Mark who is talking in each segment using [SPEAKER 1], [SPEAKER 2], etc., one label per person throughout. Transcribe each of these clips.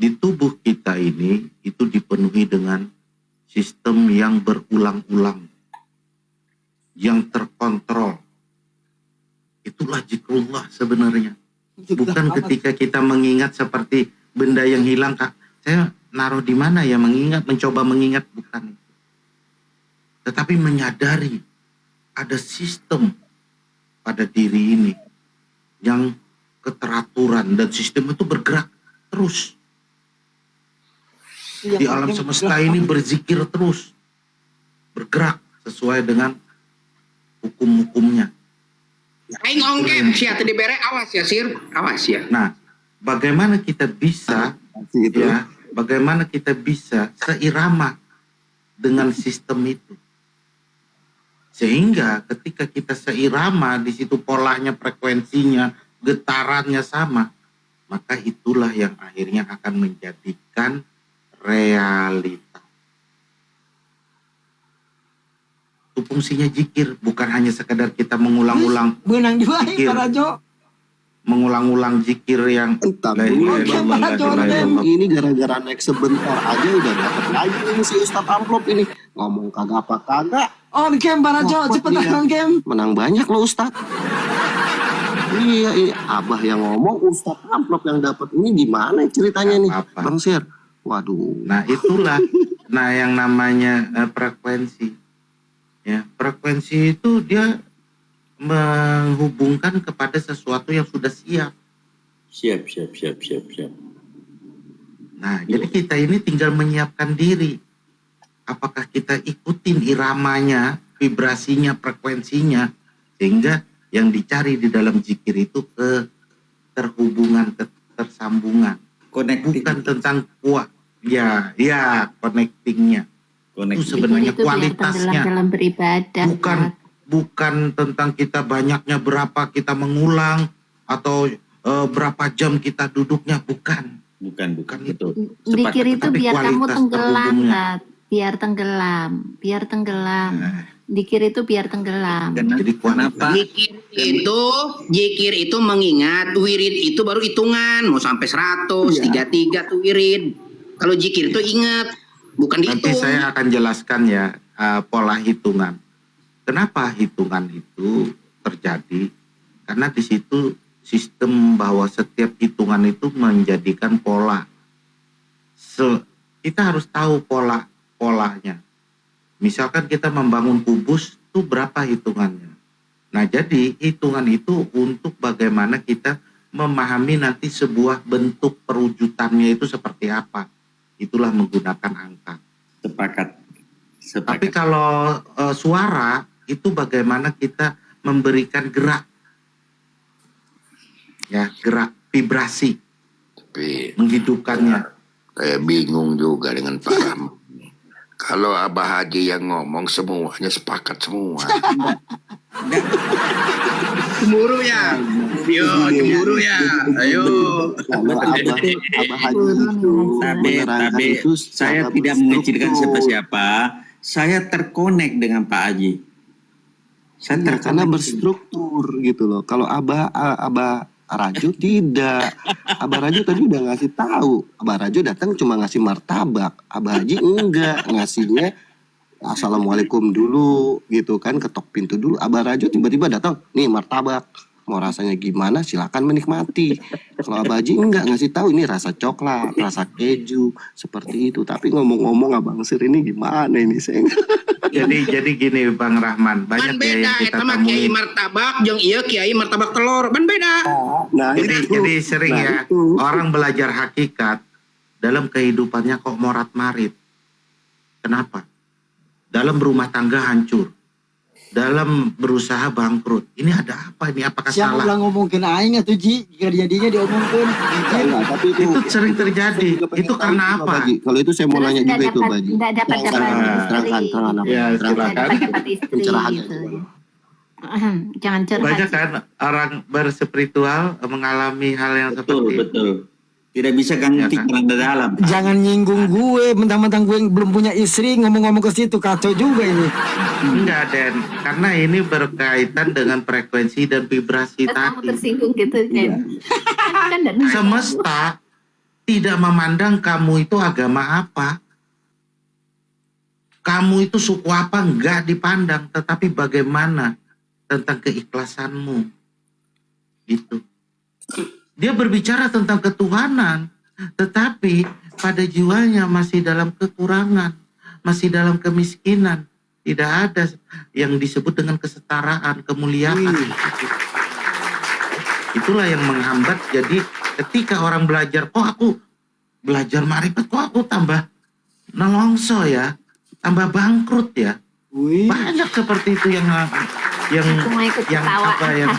[SPEAKER 1] di tubuh kita ini itu dipenuhi dengan sistem yang berulang-ulang, yang terkontrol. Itulah zikrullah sebenarnya. Bukan ketika kita mengingat seperti benda yang hilang, Kak. Saya naruh di mana ya mengingat, mencoba mengingat, bukan. Tetapi menyadari ada sistem pada diri ini yang keteraturan dan sistem itu bergerak terus. Di alam semesta ini berzikir terus, bergerak sesuai dengan hukum-hukumnya.
[SPEAKER 2] Aing ongkem sia tadi bere, awas ya Sir, awas ya.
[SPEAKER 1] Nah, bagaimana kita bisa ya, bagaimana kita bisa seirama dengan sistem itu? Sehingga ketika kita seirama, di situ polanya, frekuensinya, getarannya sama, maka itulah yang akhirnya akan menjadikan realita. Itu fungsinya zikir, bukan hanya sekedar kita mengulang-ulang
[SPEAKER 3] benang juga
[SPEAKER 1] zikir,
[SPEAKER 3] Pak Rajo.
[SPEAKER 1] mengulang-ulang zikir yang
[SPEAKER 4] ini gara-gara naik sebentar aja udah dapat lagi ini si Ustadz Amplop ini ngomong kagak apa kagak
[SPEAKER 3] On game Pak Rajo, cepetan on game.
[SPEAKER 4] menang banyak lo Ustadz. Iya, Abah yang ngomong, Ustadz Amplop yang dapat ini gimana ceritanya nih, Bang Sir? Waduh.
[SPEAKER 1] Nah itulah, nah yang namanya frekuensi. Ya, frekuensi itu dia menghubungkan kepada sesuatu yang sudah siap.
[SPEAKER 5] Siap.
[SPEAKER 1] Nah, jadi kita ini tinggal menyiapkan diri. Apakah kita ikutin iramanya, vibrasinya, frekuensinya, sehingga yang dicari di dalam zikir itu keterhubungan, ketersambungan. Bukan tentang kuat, ya connectingnya. Itu sebenarnya
[SPEAKER 6] itu
[SPEAKER 1] kualitasnya.
[SPEAKER 6] dalam beribadah.
[SPEAKER 1] Bukan tentang kita banyaknya berapa kita mengulang atau berapa jam kita duduknya, bukan itu.
[SPEAKER 6] Zikir itu biar kamu tenggelam, biar tenggelam. Zikir itu biar tenggelam.
[SPEAKER 1] Jadi kenapa?
[SPEAKER 2] Zikir itu mengingat, wirid itu baru hitungan, mau sampai 100, 33 tuh wirid. Kalau zikir itu ingat, bukan dihitung.
[SPEAKER 1] Nanti saya akan jelaskan ya pola hitungan. Kenapa hitungan itu terjadi? Karena di situ sistem bahwa setiap hitungan itu menjadikan pola. Kita harus tahu polanya. Misalkan kita membangun kubus, itu berapa hitungannya? Nah, jadi hitungan itu untuk bagaimana kita memahami nanti sebuah bentuk perwujudannya itu seperti apa. Itulah menggunakan angka.
[SPEAKER 5] Sepakat.
[SPEAKER 1] Tapi kalau suara itu bagaimana kita memberikan gerak, ya gerak vibrasi,
[SPEAKER 7] tapi
[SPEAKER 1] menghidupkannya.
[SPEAKER 7] Saya bingung juga dengan Pak Rahman. Kalau Abah Haji yang ngomong semuanya sepakat semua.
[SPEAKER 2] Cemburu ya, cemburu ya, ayo.
[SPEAKER 4] Abah Haji
[SPEAKER 5] Tapi saya tidak mengecilkan siapa-siapa. Saya terkonek dengan Pak Haji.
[SPEAKER 4] Karena berstruktur gitu loh. Kalau Abah Rajo tidak. Abah Rajo tadi udah ngasih tahu. Abah Rajo datang cuma ngasih martabak. Abah Haji enggak, ngasihnya assalamualaikum dulu gitu kan, ketok pintu dulu. Abah Rajo tiba-tiba datang, nih martabak. Mau rasanya gimana silakan menikmati. Kalau Abah Haji enggak ngasih tahu ini rasa coklat, rasa keju, seperti itu. Tapi ngomong-ngomong Abang Sir ini gimana ini saya.
[SPEAKER 1] Jadi gini Bang Rahman, banyak
[SPEAKER 2] beda
[SPEAKER 1] yang kita
[SPEAKER 2] sama
[SPEAKER 1] temui.
[SPEAKER 2] kiai martabak jeung ieu kiai martabak telur, ban beda.
[SPEAKER 4] Nah,
[SPEAKER 1] jadi sering ya orang belajar hakikat dalam kehidupannya kok morat-marit. Kenapa? Dalam berumah tangga hancur, dalam berusaha bangkrut. Ini ada apa ini? Apakah
[SPEAKER 3] Siapa
[SPEAKER 1] salah?
[SPEAKER 3] ulang ngomongin aing atuh Ji, jika jadinya diomongkeun.
[SPEAKER 4] Tapi
[SPEAKER 1] itu sering terjadi. Itu karena apa?
[SPEAKER 4] Kalau itu saya mau nanya juga itu Baji.
[SPEAKER 6] Nggak dapat
[SPEAKER 4] Terangkan apa?
[SPEAKER 1] Ya, silakan.
[SPEAKER 6] dapat istri gitu. Jangan curhat.
[SPEAKER 1] Banyak kan orang berspiritual mengalami hal yang seperti itu.
[SPEAKER 5] Betul. Tidak bisa kan pikiran dalam.
[SPEAKER 3] Jangan nyinggung gue, mentang-mentang gue yang belum punya istri ngomong-ngomong ke situ, kacau juga ini.
[SPEAKER 1] Enggak, Den. Karena ini berkaitan dengan frekuensi dan vibrasi
[SPEAKER 6] Kamu
[SPEAKER 1] tadi.
[SPEAKER 6] tersinggung gitu kan. Kan dan
[SPEAKER 1] tidak memandang kamu itu agama apa, kamu itu suku apa, enggak dipandang, tetapi bagaimana tentang keikhlasanmu. Gitu. Dia berbicara tentang ketuhanan, tetapi pada jiwanya masih dalam kekurangan, masih dalam kemiskinan. Tidak ada yang disebut dengan kesetaraan, kemuliaan. Itulah yang menghambat. Jadi ketika orang belajar, kok aku belajar ma'rifat, kok aku tambah nelongso ya, tambah bangkrut ya. Banyak seperti itu yang
[SPEAKER 6] Aku mau ikut ketawa.
[SPEAKER 1] apa yang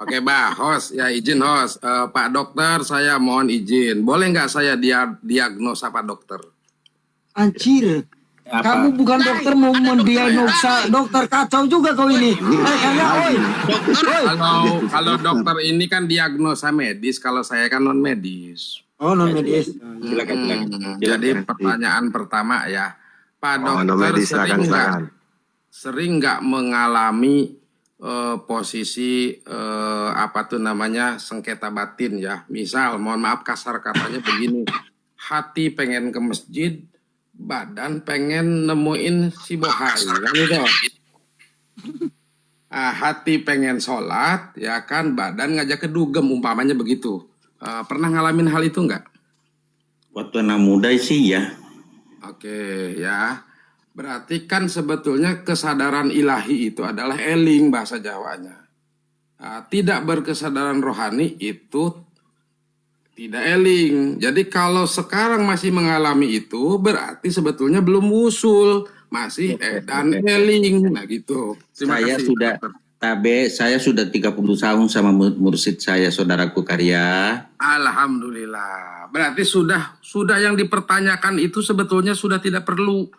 [SPEAKER 8] Oke, Mbak, host, ya izin host. Pak dokter, saya mohon izin. Boleh nggak saya diagnosa Pak dokter?
[SPEAKER 3] Anjir.
[SPEAKER 5] Apa?
[SPEAKER 3] Kamu bukan dokter mau mendiagnosa, dokter kacau juga kau ini. Oi.
[SPEAKER 8] Kalau dokter ini kan diagnosa medis, kalau saya kan non medis.
[SPEAKER 3] Oh, non medis.
[SPEAKER 5] Silakan.
[SPEAKER 8] Jadi pertanyaan pertama ya, Pak
[SPEAKER 4] Oh, no
[SPEAKER 8] dokter
[SPEAKER 4] medis, silakan.
[SPEAKER 8] sering nggak mengalami posisi apa tuh namanya sengketa batin ya? Misal, mohon maaf kasar katanya begini, hati pengen ke masjid, badan pengen nemuin si bohai, kan gitu. Hati pengen sholat, ya kan, badan ngajak ke dugem, umpamanya begitu. Pernah ngalamin hal itu nggak?
[SPEAKER 5] Waktu anak muda sih ya.
[SPEAKER 8] Oke, ya. Berarti kan sebetulnya kesadaran ilahi itu adalah eling bahasa Jawanya. Tidak berkesadaran rohani itu tidak eling. Jadi kalau sekarang masih mengalami itu berarti sebetulnya belum wusul, masih edan eling. Nah gitu. Terima
[SPEAKER 5] Saya
[SPEAKER 8] kasih,
[SPEAKER 5] sudah
[SPEAKER 8] dokter.
[SPEAKER 5] saya sudah 30 tahun sama mursid saya, saudaraku Karya.
[SPEAKER 8] Alhamdulillah. Berarti sudah yang dipertanyakan itu sebetulnya sudah tidak perlu.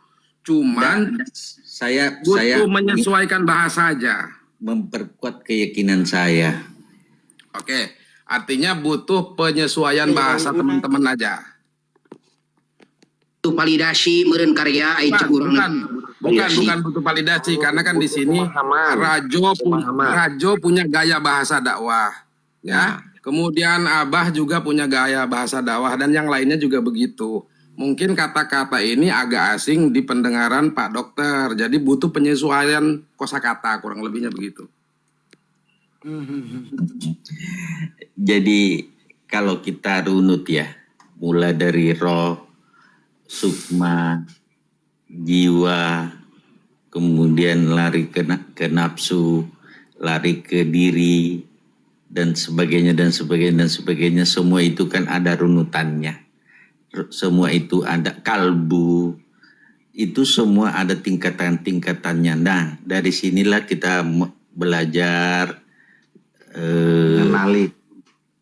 [SPEAKER 8] Cuman
[SPEAKER 5] Saya
[SPEAKER 8] butuh menyesuaikan bahasa aja.
[SPEAKER 5] memperkuat keyakinan saya.
[SPEAKER 8] Oke, artinya butuh penyesuaian bahasa teman-teman aja.
[SPEAKER 2] Itu validasi meureun karya ai cek urang.
[SPEAKER 8] Bukan butuh validasi karena kan di sini Rajo punya gaya bahasa dakwah, ya. Kemudian Abah juga punya gaya bahasa dakwah dan yang lainnya juga begitu. Mungkin kata-kata ini agak asing di pendengaran Pak Dokter, jadi butuh penyesuaian kosakata kurang lebihnya begitu.
[SPEAKER 5] Jadi kalau kita runut ya, mulai dari roh, sukma, jiwa, kemudian lari ke nafsu, lari ke diri, dan sebagainya, semua itu kan ada runutannya. Semua itu ada kalbu, itu semua ada tingkatan-tingkatannya. Nah, dari sinilah kita belajar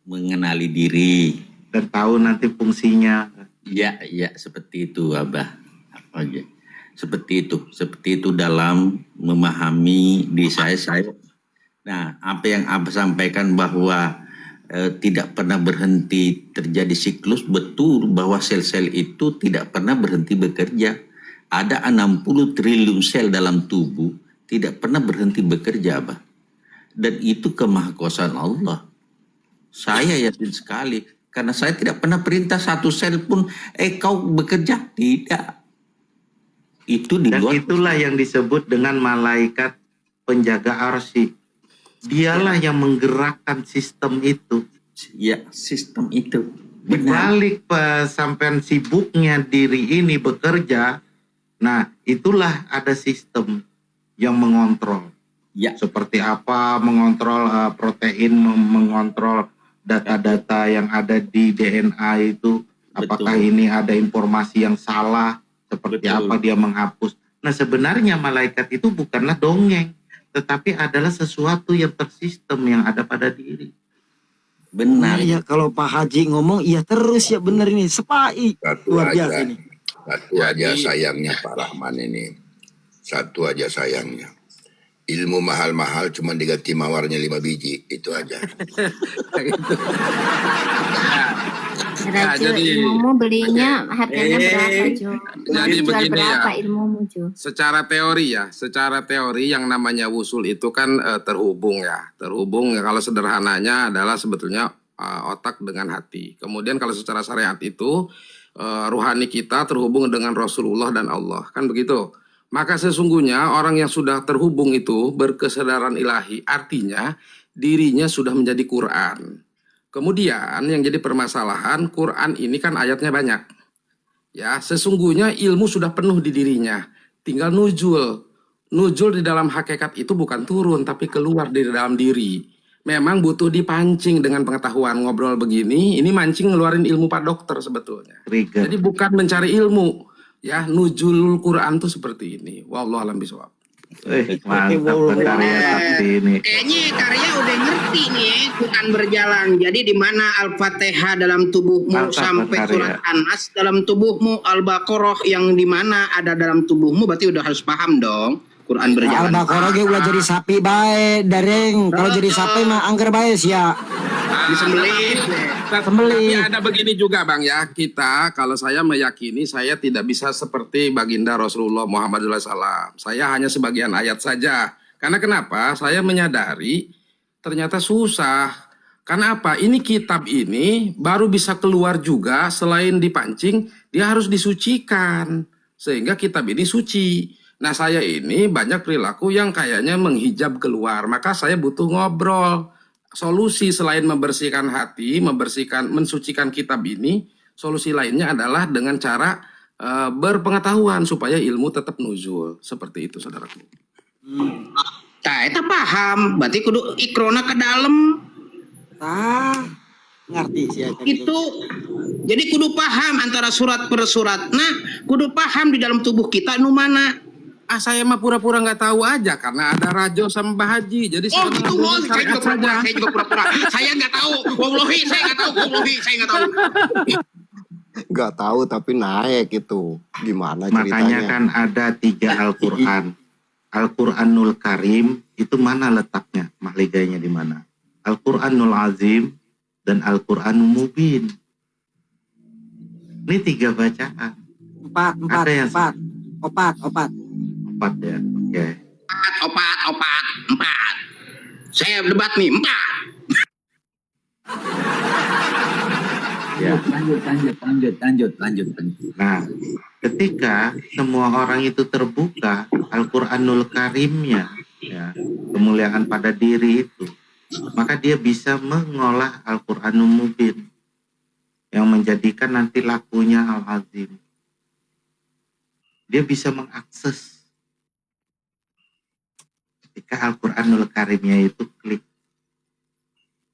[SPEAKER 5] mengenali diri
[SPEAKER 1] dan tahu nanti fungsinya.
[SPEAKER 5] Ya, seperti itu, Abah. Oke. Seperti itu dalam memahami diri saya. Nah, apa yang Abah sampaikan bahwa tidak pernah berhenti terjadi siklus, betul bahwa sel-sel itu tidak pernah berhenti bekerja. Ada 60 triliun sel dalam tubuh tidak pernah berhenti bekerja, Abah. Dan itu kemahakuasaan Allah. Saya yakin sekali, karena saya tidak pernah perintah satu sel pun, kau bekerja, tidak. Itu di
[SPEAKER 1] Dan
[SPEAKER 5] luar.
[SPEAKER 1] itulah yang disebut dengan malaikat penjaga arsy. Dialah yang menggerakkan sistem itu.
[SPEAKER 5] Ya, sistem itu.
[SPEAKER 1] Di balik sampean sibuknya diri ini bekerja, nah itulah ada sistem yang mengontrol.
[SPEAKER 5] Ya.
[SPEAKER 1] Seperti apa mengontrol protein, mengontrol data-data yang ada di DNA itu. Apakah ini ada informasi yang salah, seperti apa dia menghapus. Nah sebenarnya malaikat itu bukanlah dongeng, tetapi adalah sesuatu yang tersistem yang ada pada diri.
[SPEAKER 5] Benar.
[SPEAKER 3] Ya kalau Pak Haji ngomong, iya terus ya benar ini. Sepai. Luar biasa ini.
[SPEAKER 7] Satu aja sayangnya Pak Rahman ini. Satu aja sayangnya. Ilmu mahal-mahal cuma diganti mawarnya 5 biji. Itu aja.
[SPEAKER 6] Rajo, ilmumu belinya harganya berapa, Jo?
[SPEAKER 8] Jadi
[SPEAKER 6] Jual
[SPEAKER 8] begini
[SPEAKER 6] berapa
[SPEAKER 8] ya.
[SPEAKER 6] ilmumu, Jo?
[SPEAKER 8] Secara teori yang namanya wusul itu kan terhubung ya. Terhubung ya, kalau sederhananya adalah sebetulnya otak dengan hati. Kemudian kalau secara syariat itu ruhani kita terhubung dengan Rasulullah dan Allah, kan begitu. Maka sesungguhnya orang yang sudah terhubung itu berkesadaran ilahi, artinya dirinya sudah menjadi Quran. Kemudian yang jadi permasalahan, Quran ini kan ayatnya banyak. Ya, sesungguhnya ilmu sudah penuh di dirinya, tinggal nuzul. Nuzul di dalam hakikat itu bukan turun, tapi keluar dari dalam diri. Memang butuh dipancing dengan pengetahuan. Ngobrol begini, ini mancing ngeluarin ilmu Pak Dokter sebetulnya.
[SPEAKER 1] Trigger.
[SPEAKER 8] Jadi bukan mencari ilmu, ya, nuzul Quran tuh seperti ini. Wallahu a'lam bishawab.
[SPEAKER 1] Mantap karya sakti ini.
[SPEAKER 2] Kayaknya karya udah ngerti nih ya, Quran berjalan. Jadi di mana Al-Fatihah dalam tubuhmu
[SPEAKER 1] Mantap,
[SPEAKER 2] sampai
[SPEAKER 1] Karya.
[SPEAKER 2] surat An-Nas dalam tubuhmu, Al-Baqarah yang di mana ada dalam tubuhmu, berarti udah harus paham dong. Quran berjalan.
[SPEAKER 3] Al-Baqarah ge ulah jadi sapi bae, dereng. Kalau jadi sapi mah angker bae sia.
[SPEAKER 2] Disembelih.
[SPEAKER 3] Sembelih.
[SPEAKER 8] Tapi ada begini juga Bang ya, kita kalau saya meyakini saya tidak bisa seperti baginda Rasulullah Muhammad SAW. Saya hanya sebagian ayat saja. Karena kenapa? Saya menyadari ternyata susah. Karena apa? Ini kitab ini baru bisa keluar juga selain dipancing, dia harus disucikan. Sehingga kitab ini suci. Nah saya ini banyak perilaku yang kayaknya menghijab keluar. Maka saya butuh ngobrol. Solusi selain membersihkan hati, mensucikan kitab ini, solusi lainnya adalah dengan cara berpengetahuan supaya ilmu tetap nuzul. Seperti itu saudaraku.
[SPEAKER 2] Nah, itu paham. Berarti kudu ikrona ke dalam.
[SPEAKER 3] Ngerti sia.
[SPEAKER 2] Itu. Jadi kudu paham antara surat per surat. Nah, kudu paham di dalam tubuh kita nu mana.
[SPEAKER 8] Saya mah pura-pura nggak tahu aja karena ada Rajo sama Mbah Haji. Jadi
[SPEAKER 2] Oh gitu, saya juga pura-pura. Saya juga pura-pura. Saya nggak tahu. Wallahi, saya nggak tahu. Wallahi, saya nggak tahu.
[SPEAKER 4] Nggak tahu tapi naik itu. Gimana ceritanya?
[SPEAKER 1] Makanya kan ada 3 Al-Quran. Al-Quranul Karim itu mana letaknya? Mahliganya di mana? Al-Quranul Azim dan Al-Quranul Mubin. Ini 3 bacaan. Ada yang
[SPEAKER 3] Opat.
[SPEAKER 1] 4 ya. Oke.
[SPEAKER 2] Opat. 4. Saya debat nih, 4.
[SPEAKER 1] Ya.
[SPEAKER 5] Lanjut.
[SPEAKER 1] Nah, ketika semua orang itu terbuka, Al-Quranul Karimnya, ya, kemuliaan pada diri itu, maka dia bisa mengolah Al-Quranul Mubin yang menjadikan nanti lakunya Al-Azim. Dia bisa mengakses ketika Al-Quranul Karimnya itu klik.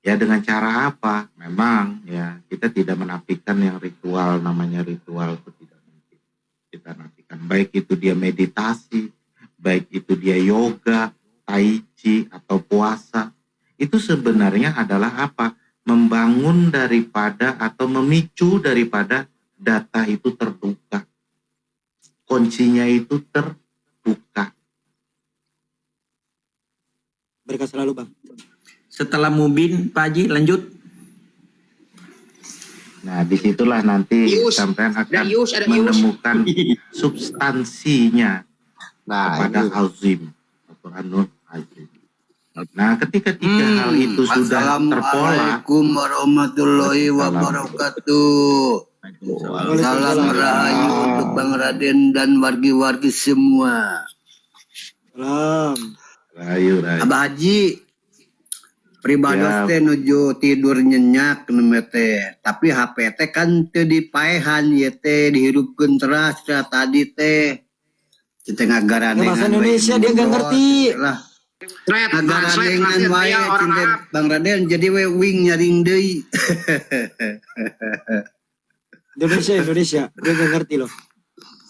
[SPEAKER 1] Ya dengan cara apa? Memang ya kita tidak menafikan yang ritual, namanya ritual itu tidak mungkin kita nafikan. Baik itu dia meditasi, baik itu dia yoga, tai chi atau puasa. Itu sebenarnya adalah apa? Membangun daripada atau memicu daripada data itu terbuka. Kuncinya itu terbuka.
[SPEAKER 3] Berkah selalu, Bang.
[SPEAKER 5] Setelah Mubin, Pak Haji lanjut.
[SPEAKER 1] Nah, disitulah nanti
[SPEAKER 2] Yus.
[SPEAKER 1] sampean akan
[SPEAKER 2] Ada Yus.
[SPEAKER 1] menemukan substansinya
[SPEAKER 4] Nah,
[SPEAKER 1] kepada
[SPEAKER 4] ini
[SPEAKER 1] Azim, Al-Quranul Azim. Nah, ketika 3 hal itu sudah terpola,
[SPEAKER 9] Assalamualaikum warahmatullahi wabarakatuh. Salam rahayu untuk Bang Raden dan wargi-wargi semua.
[SPEAKER 3] Salam.
[SPEAKER 1] rayu.
[SPEAKER 9] Abah Haji, pribados
[SPEAKER 1] Ya.
[SPEAKER 9] teh nuju tidur nyenyak teh, tapi HP teh kan teu dipaehan ye teh dihirupkeun teras tadi teh. Kita ngagaranengan
[SPEAKER 3] Bahasa Indonesia dia nggak ngerti.
[SPEAKER 9] lah.
[SPEAKER 2] Translate,
[SPEAKER 9] Ngagaranengan wae
[SPEAKER 2] saya orang
[SPEAKER 9] cinta
[SPEAKER 2] Arab.
[SPEAKER 9] Bang Raden jadi we wing nyaring deui.
[SPEAKER 3] Indonesia. Dia nggak ngerti loh.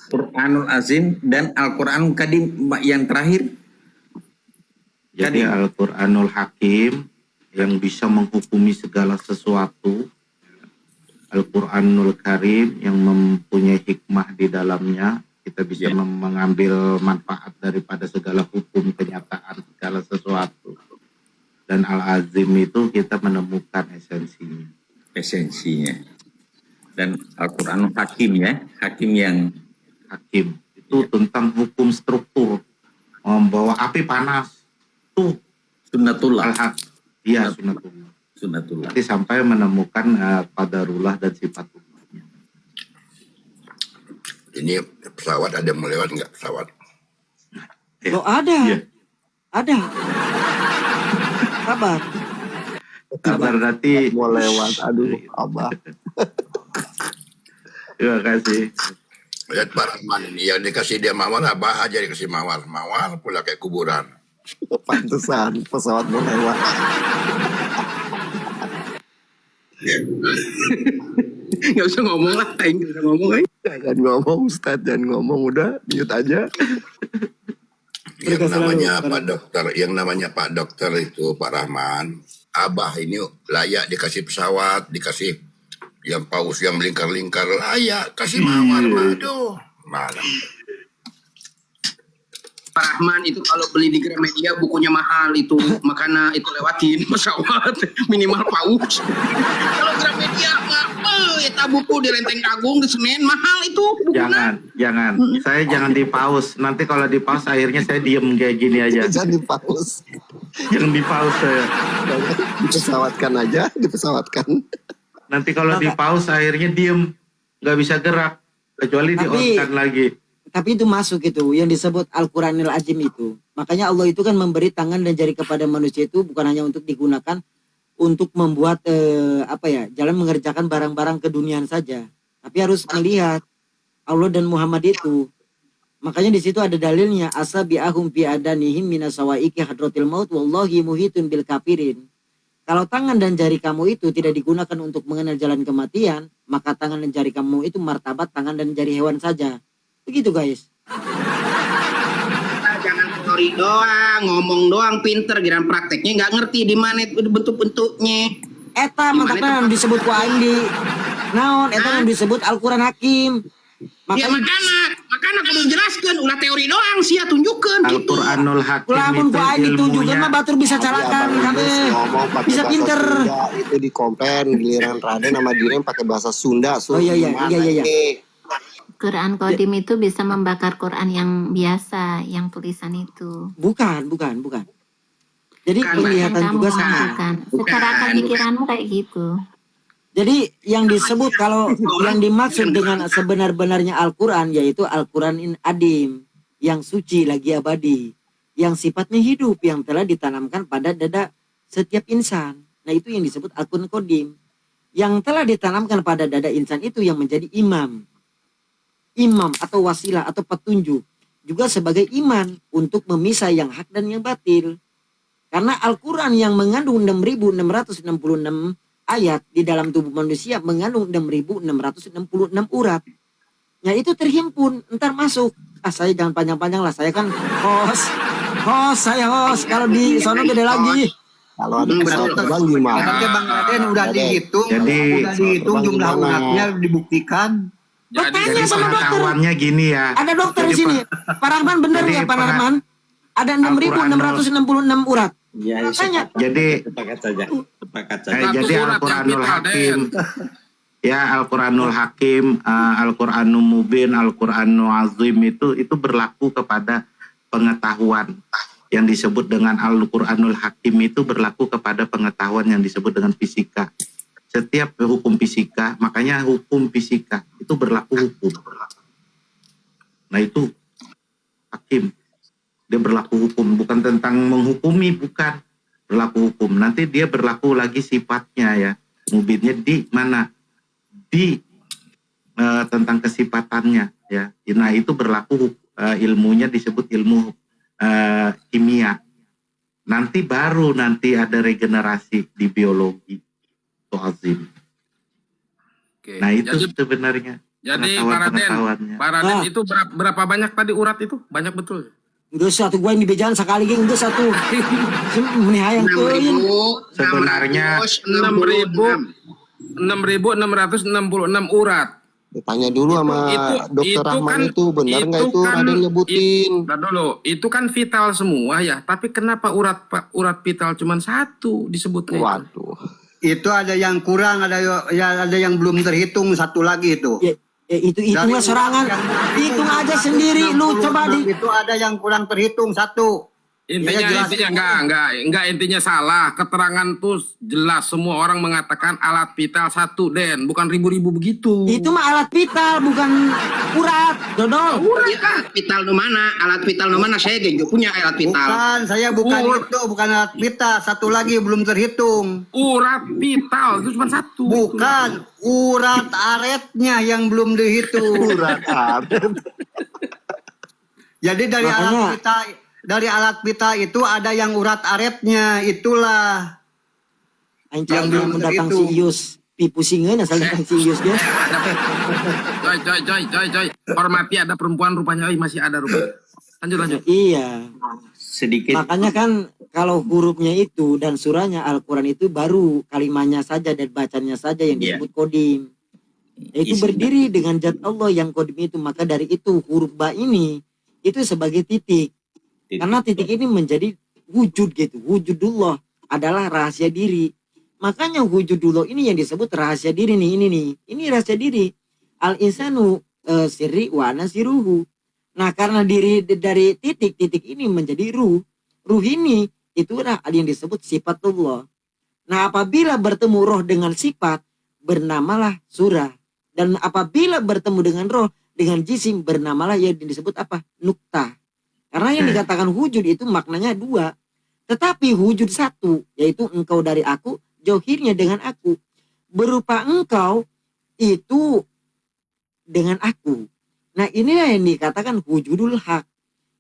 [SPEAKER 5] Quranul Azim dan Al-Quranul Kadim yang terakhir.
[SPEAKER 1] Jadi Al-Quranul Hakim yang bisa menghukumi segala sesuatu, Al-Quranul Karim yang mempunyai hikmah di dalamnya, kita bisa mengambil manfaat daripada segala hukum kenyataan segala sesuatu. Dan Al-Azim itu kita menemukan esensinya.
[SPEAKER 5] Dan Al-Quranul Hakim ya, Hakim yang
[SPEAKER 1] Hakim itu tentang hukum struktur, membawa api panas tuh
[SPEAKER 5] sunnatullah.
[SPEAKER 1] Al-Haq. Iya, sunatullah.
[SPEAKER 5] Sunatullah.
[SPEAKER 1] Nanti sampai menemukan qadarullah dan sifatullah.
[SPEAKER 7] Ini pesawat ada yang mau lewat nggak pesawat?
[SPEAKER 3] Oh ada,
[SPEAKER 1] Iya.
[SPEAKER 3] ada. Kabar.
[SPEAKER 1] Kabar nanti.
[SPEAKER 4] Mau lewat, aduh, Abah.
[SPEAKER 1] Terima kasih.
[SPEAKER 7] Lihat Pak Rahman ini yang dikasih dia mawar, Abah aja dikasih mawar. Mawar pula kayak kuburan.
[SPEAKER 4] Pantesan pesawat mau lewat.
[SPEAKER 2] Nggak usah ngomong lah, nggak usah ngomong.
[SPEAKER 4] Jangan ngomong Ustadz, jangan ngomong, udah mute aja.
[SPEAKER 7] Yang namanya Pak Dokter itu Pak Rahman, Abah ini layak dikasih pesawat, dikasih yang paus yang melingkar-lingkar, layak kasih mawar, aduh, malam.
[SPEAKER 2] Pak Rahman itu kalau beli di Gramedia bukunya mahal itu, makanya itu lewatin pesawat minimal paus. Kalau Gramedia eta buku di Lenteng Agung di Senen mahal itu bukunya.
[SPEAKER 1] Jangan. Saya jangan di pause. Nanti kalau di pause akhirnya saya diem kayak gini aja.
[SPEAKER 4] Jangan dipaus.
[SPEAKER 1] Jangan di pause saya.
[SPEAKER 4] Dipesawatkan aja, dipesawatkan.
[SPEAKER 1] Nanti kalau di pause akhirnya diem, nggak bisa gerak kecuali di on lagi.
[SPEAKER 3] Tapi itu masuk itu yang disebut Al-Quranil Azim itu. Makanya Allah itu kan memberi tangan dan jari kepada manusia itu bukan hanya untuk digunakan untuk membuat jalan mengerjakan barang-barang keduniaan saja, tapi harus melihat Allah dan Muhammad itu. Makanya di situ ada dalilnya, asabi'ahum fi adanihim minasawaiki hadratil maut wallahi muhitun bil kafirin. Kalau tangan dan jari kamu itu tidak digunakan untuk mengenal jalan kematian, maka tangan dan jari kamu itu martabat tangan dan jari hewan saja. Begitu guys.
[SPEAKER 2] Jangan teori doang, ngomong doang pinter, giran prakteknya nggak ngerti di mana itu bentuk-bentuknya.
[SPEAKER 3] Eta mantapnya yang disebut ku aing di naon, eta yang disebut Al-Quran Hakim.
[SPEAKER 2] Ya makanya kudu jelaskan, ulah teori doang sia tunjukkeun gitu.
[SPEAKER 1] Al-Quranul Hakim
[SPEAKER 3] Lamun ku aing ditunjukkeun
[SPEAKER 1] ilmunya
[SPEAKER 3] mah batur bisa calakan sampai bisa pinter.
[SPEAKER 4] Itu di kompen giliran Raden sama Direm pakai bahasa Sunda.
[SPEAKER 3] Oh iya.
[SPEAKER 6] Quran Qadim itu bisa membakar Quran yang biasa, yang tulisan itu.
[SPEAKER 3] Bukan. Jadi penglihatan juga sama.
[SPEAKER 6] Secara akal pikiranmu kayak gitu.
[SPEAKER 3] Jadi yang disebut kalau yang dimaksud dengan sebenar-benarnya Al-Quran yaitu Al-Quran Adim, yang suci lagi abadi, yang sifatnya hidup, yang telah ditanamkan pada dada setiap insan. Nah itu yang disebut Al-Quran Qadim. Yang telah ditanamkan pada dada insan itu yang menjadi imam atau wasilah atau petunjuk, juga sebagai iman untuk memisah yang hak dan yang batil. Karena Al-Quran yang mengandung 6.666 ayat di dalam tubuh manusia mengandung 6.666 urat. Ya itu terhimpun, ntar masuk. Saya jangan panjang-panjang lah, saya kan host. Kalau di sono gede lagi.
[SPEAKER 4] Kalau ada pesawat terbang gimana?
[SPEAKER 9] Oke Bang Raden udah dihitung, jumlah uratnya dibuktikan.
[SPEAKER 1] Jadi pengetahuannya gini ya.
[SPEAKER 3] Ada dokter di sini. Pak Rahman bener ya Pak Rahman? Ada 6.666 urat.
[SPEAKER 5] Ya,
[SPEAKER 3] makanya.
[SPEAKER 1] Jadi
[SPEAKER 5] sepakat saja.
[SPEAKER 1] Jadi Al-Quranul Hakim. Ya Al-Quranul Hakim, Al-Quranul Mubin, Al-Quranul Azim itu berlaku kepada pengetahuan. Yang disebut dengan Al-Quranul Hakim itu berlaku kepada pengetahuan yang disebut dengan fisika. Setiap hukum fisika, makanya hukum fisika itu berlaku hukum. Nah itu hakim, dia berlaku hukum, bukan tentang menghukumi, bukan berlaku hukum. Nanti dia berlaku lagi sifatnya ya, mubinnya di mana, di tentang kesifatannya ya. Nah itu berlaku ilmunya disebut ilmu kimia. Nanti baru ada regenerasi di biologi. Azim.
[SPEAKER 8] Oke.
[SPEAKER 1] Nah itu sebenarnya.
[SPEAKER 8] Jadi Pak Raden itu berapa banyak tadi urat itu? Banyak betul.
[SPEAKER 3] Udah satu gue yang di bejaan sekali geng, udah satu. Menihayang koin.
[SPEAKER 1] Sebenarnya
[SPEAKER 8] 6.666 urat.
[SPEAKER 4] Tanya dulu sama Dokter Rahman itu benar nggak itu Raden nyebutin?
[SPEAKER 8] Dulu itu kan vital semua ya, tapi kenapa urat vital cuma satu disebutnya?
[SPEAKER 4] Waduh.
[SPEAKER 9] Itu ada yang kurang, ada yang belum terhitung satu lagi itu.
[SPEAKER 3] Itu mah serangan. Hitung aja sendiri lu coba
[SPEAKER 9] Itu ada yang kurang terhitung satu.
[SPEAKER 8] Intinya intinya salah. Keterangan tuh jelas, semua orang mengatakan alat vital 1, Den, bukan ribu-ribu begitu.
[SPEAKER 3] Itu mah alat vital, bukan urat, dodol.
[SPEAKER 2] Ya, alat vital nu mana? Alat vital nu mana? Saya juga punya alat vital.
[SPEAKER 9] Bukan, saya bukan itu, bukan alat vital. Satu lagi belum terhitung.
[SPEAKER 8] Urat vital itu cuma 1.
[SPEAKER 9] Bukan, urat aretnya yang belum dihitung.
[SPEAKER 4] Urat aret.
[SPEAKER 9] Jadi dari alat vital itu ada yang urat aretnya, itulah.
[SPEAKER 3] Aing
[SPEAKER 9] Yang belum
[SPEAKER 3] mendatang si
[SPEAKER 9] terhitung.
[SPEAKER 3] Ius. Pipusingan asal datang si Ius dia.
[SPEAKER 8] Coy. Hormati, ada perempuan rupanya. Masih ada rupanya. Lanjut.
[SPEAKER 3] Iya.
[SPEAKER 5] Sedikit.
[SPEAKER 3] Makanya kan kalau hurufnya itu dan surahnya Al-Quran itu baru kalimatnya saja dan bacanya saja yang disebut kodim. Itu berdiri dengan zat Allah yang kodim itu. Maka dari itu huruf ba ini itu sebagai titik. Karena titik ini menjadi wujud gitu. Wujudullah adalah rahasia diri. Makanya wujudullah ini yang disebut rahasia diri nih. Ini rahasia diri. Al-insanu sirri wa nasiruhu. Nah karena dari titik ini menjadi ruh. Ruh ini itulah yang disebut sifatullah. Nah apabila bertemu roh dengan sifat, bernamalah surah. Dan apabila bertemu dengan roh, dengan jisim, bernamalah yang disebut apa? Nuktah. Karena yang dikatakan wujud itu maknanya 2. Tetapi wujud 1, yaitu engkau dari aku, johirnya dengan aku. Berupa engkau itu dengan aku. Nah inilah yang dikatakan wujudul hak.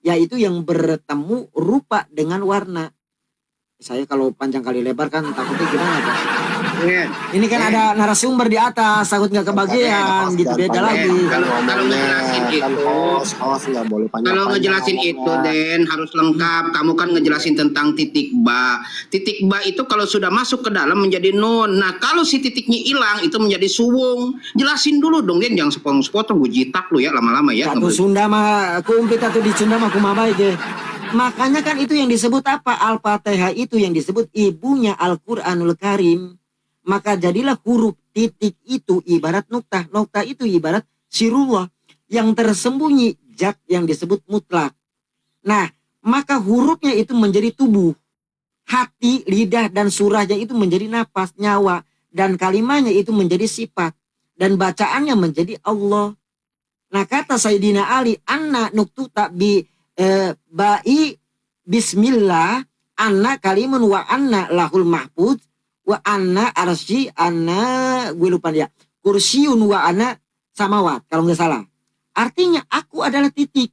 [SPEAKER 3] Yaitu yang bertemu rupa dengan warna. Saya kalau panjang kali lebar kan takutnya gimana Pak? Ini kan ada narasumber di atas, takut nggak kebagian gitu, beda lagi.
[SPEAKER 2] Kalau ngejelasin itu,
[SPEAKER 4] nggak boleh panjang.
[SPEAKER 2] kalau ngejelasin itu, Den, harus lengkap. Kamu kan ngejelasin tentang titik ba. Titik ba itu kalau sudah masuk ke dalam menjadi nun. Nah, kalau si titiknya hilang itu menjadi suwung. Jelasin dulu dong, Den, jangan sepotong-sepotong. Gue jitak lu ya lama-lama ya.
[SPEAKER 3] Satu Sunda mah kumplit atau di Sunda mah kumaha bae. Makanya kan itu yang disebut apa? Al-Fatihah itu yang disebut ibunya Al-Qur'anul Karim. Maka jadilah huruf titik itu ibarat nuktah. Nuktah itu ibarat sirullah yang tersembunyi, zat yang disebut mutlak. Nah, maka hurufnya itu menjadi tubuh. Hati, lidah, dan surahnya itu menjadi napas, nyawa. Dan kalimatnya itu menjadi sifat. Dan bacaannya menjadi Allah. Nah, kata Sayyidina Ali, anna nuktuta ba'i bismillah, anna kalimun wa anna lahul mahfuz, wa anna arsy anna gue lupa dia kursiun wa anna samawat kalau nggak salah. Artinya aku adalah titik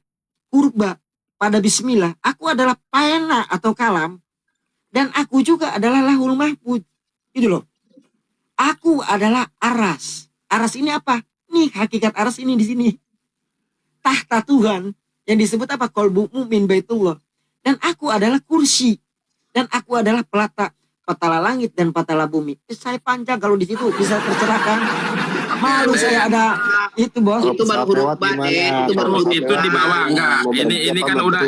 [SPEAKER 3] huruf ba pada bismillah, aku adalah pena atau kalam, dan aku juga adalah lahul mahfuz. Gitu loh. Aku adalah aras. Aras ini apa? Nih hakikat aras ini di sini. Tahta Tuhan yang disebut apa? Qalbu mu'min baitullah. Dan aku adalah kursi. Dan aku adalah patala langit dan patala bumi. Saya panjang kalau di situ bisa tercerahkan. Malu saya ada itu bos.
[SPEAKER 2] Itu baru huruf ba, Den. Itu baru huruf
[SPEAKER 8] Itu di bawah enggak. Ini kan udah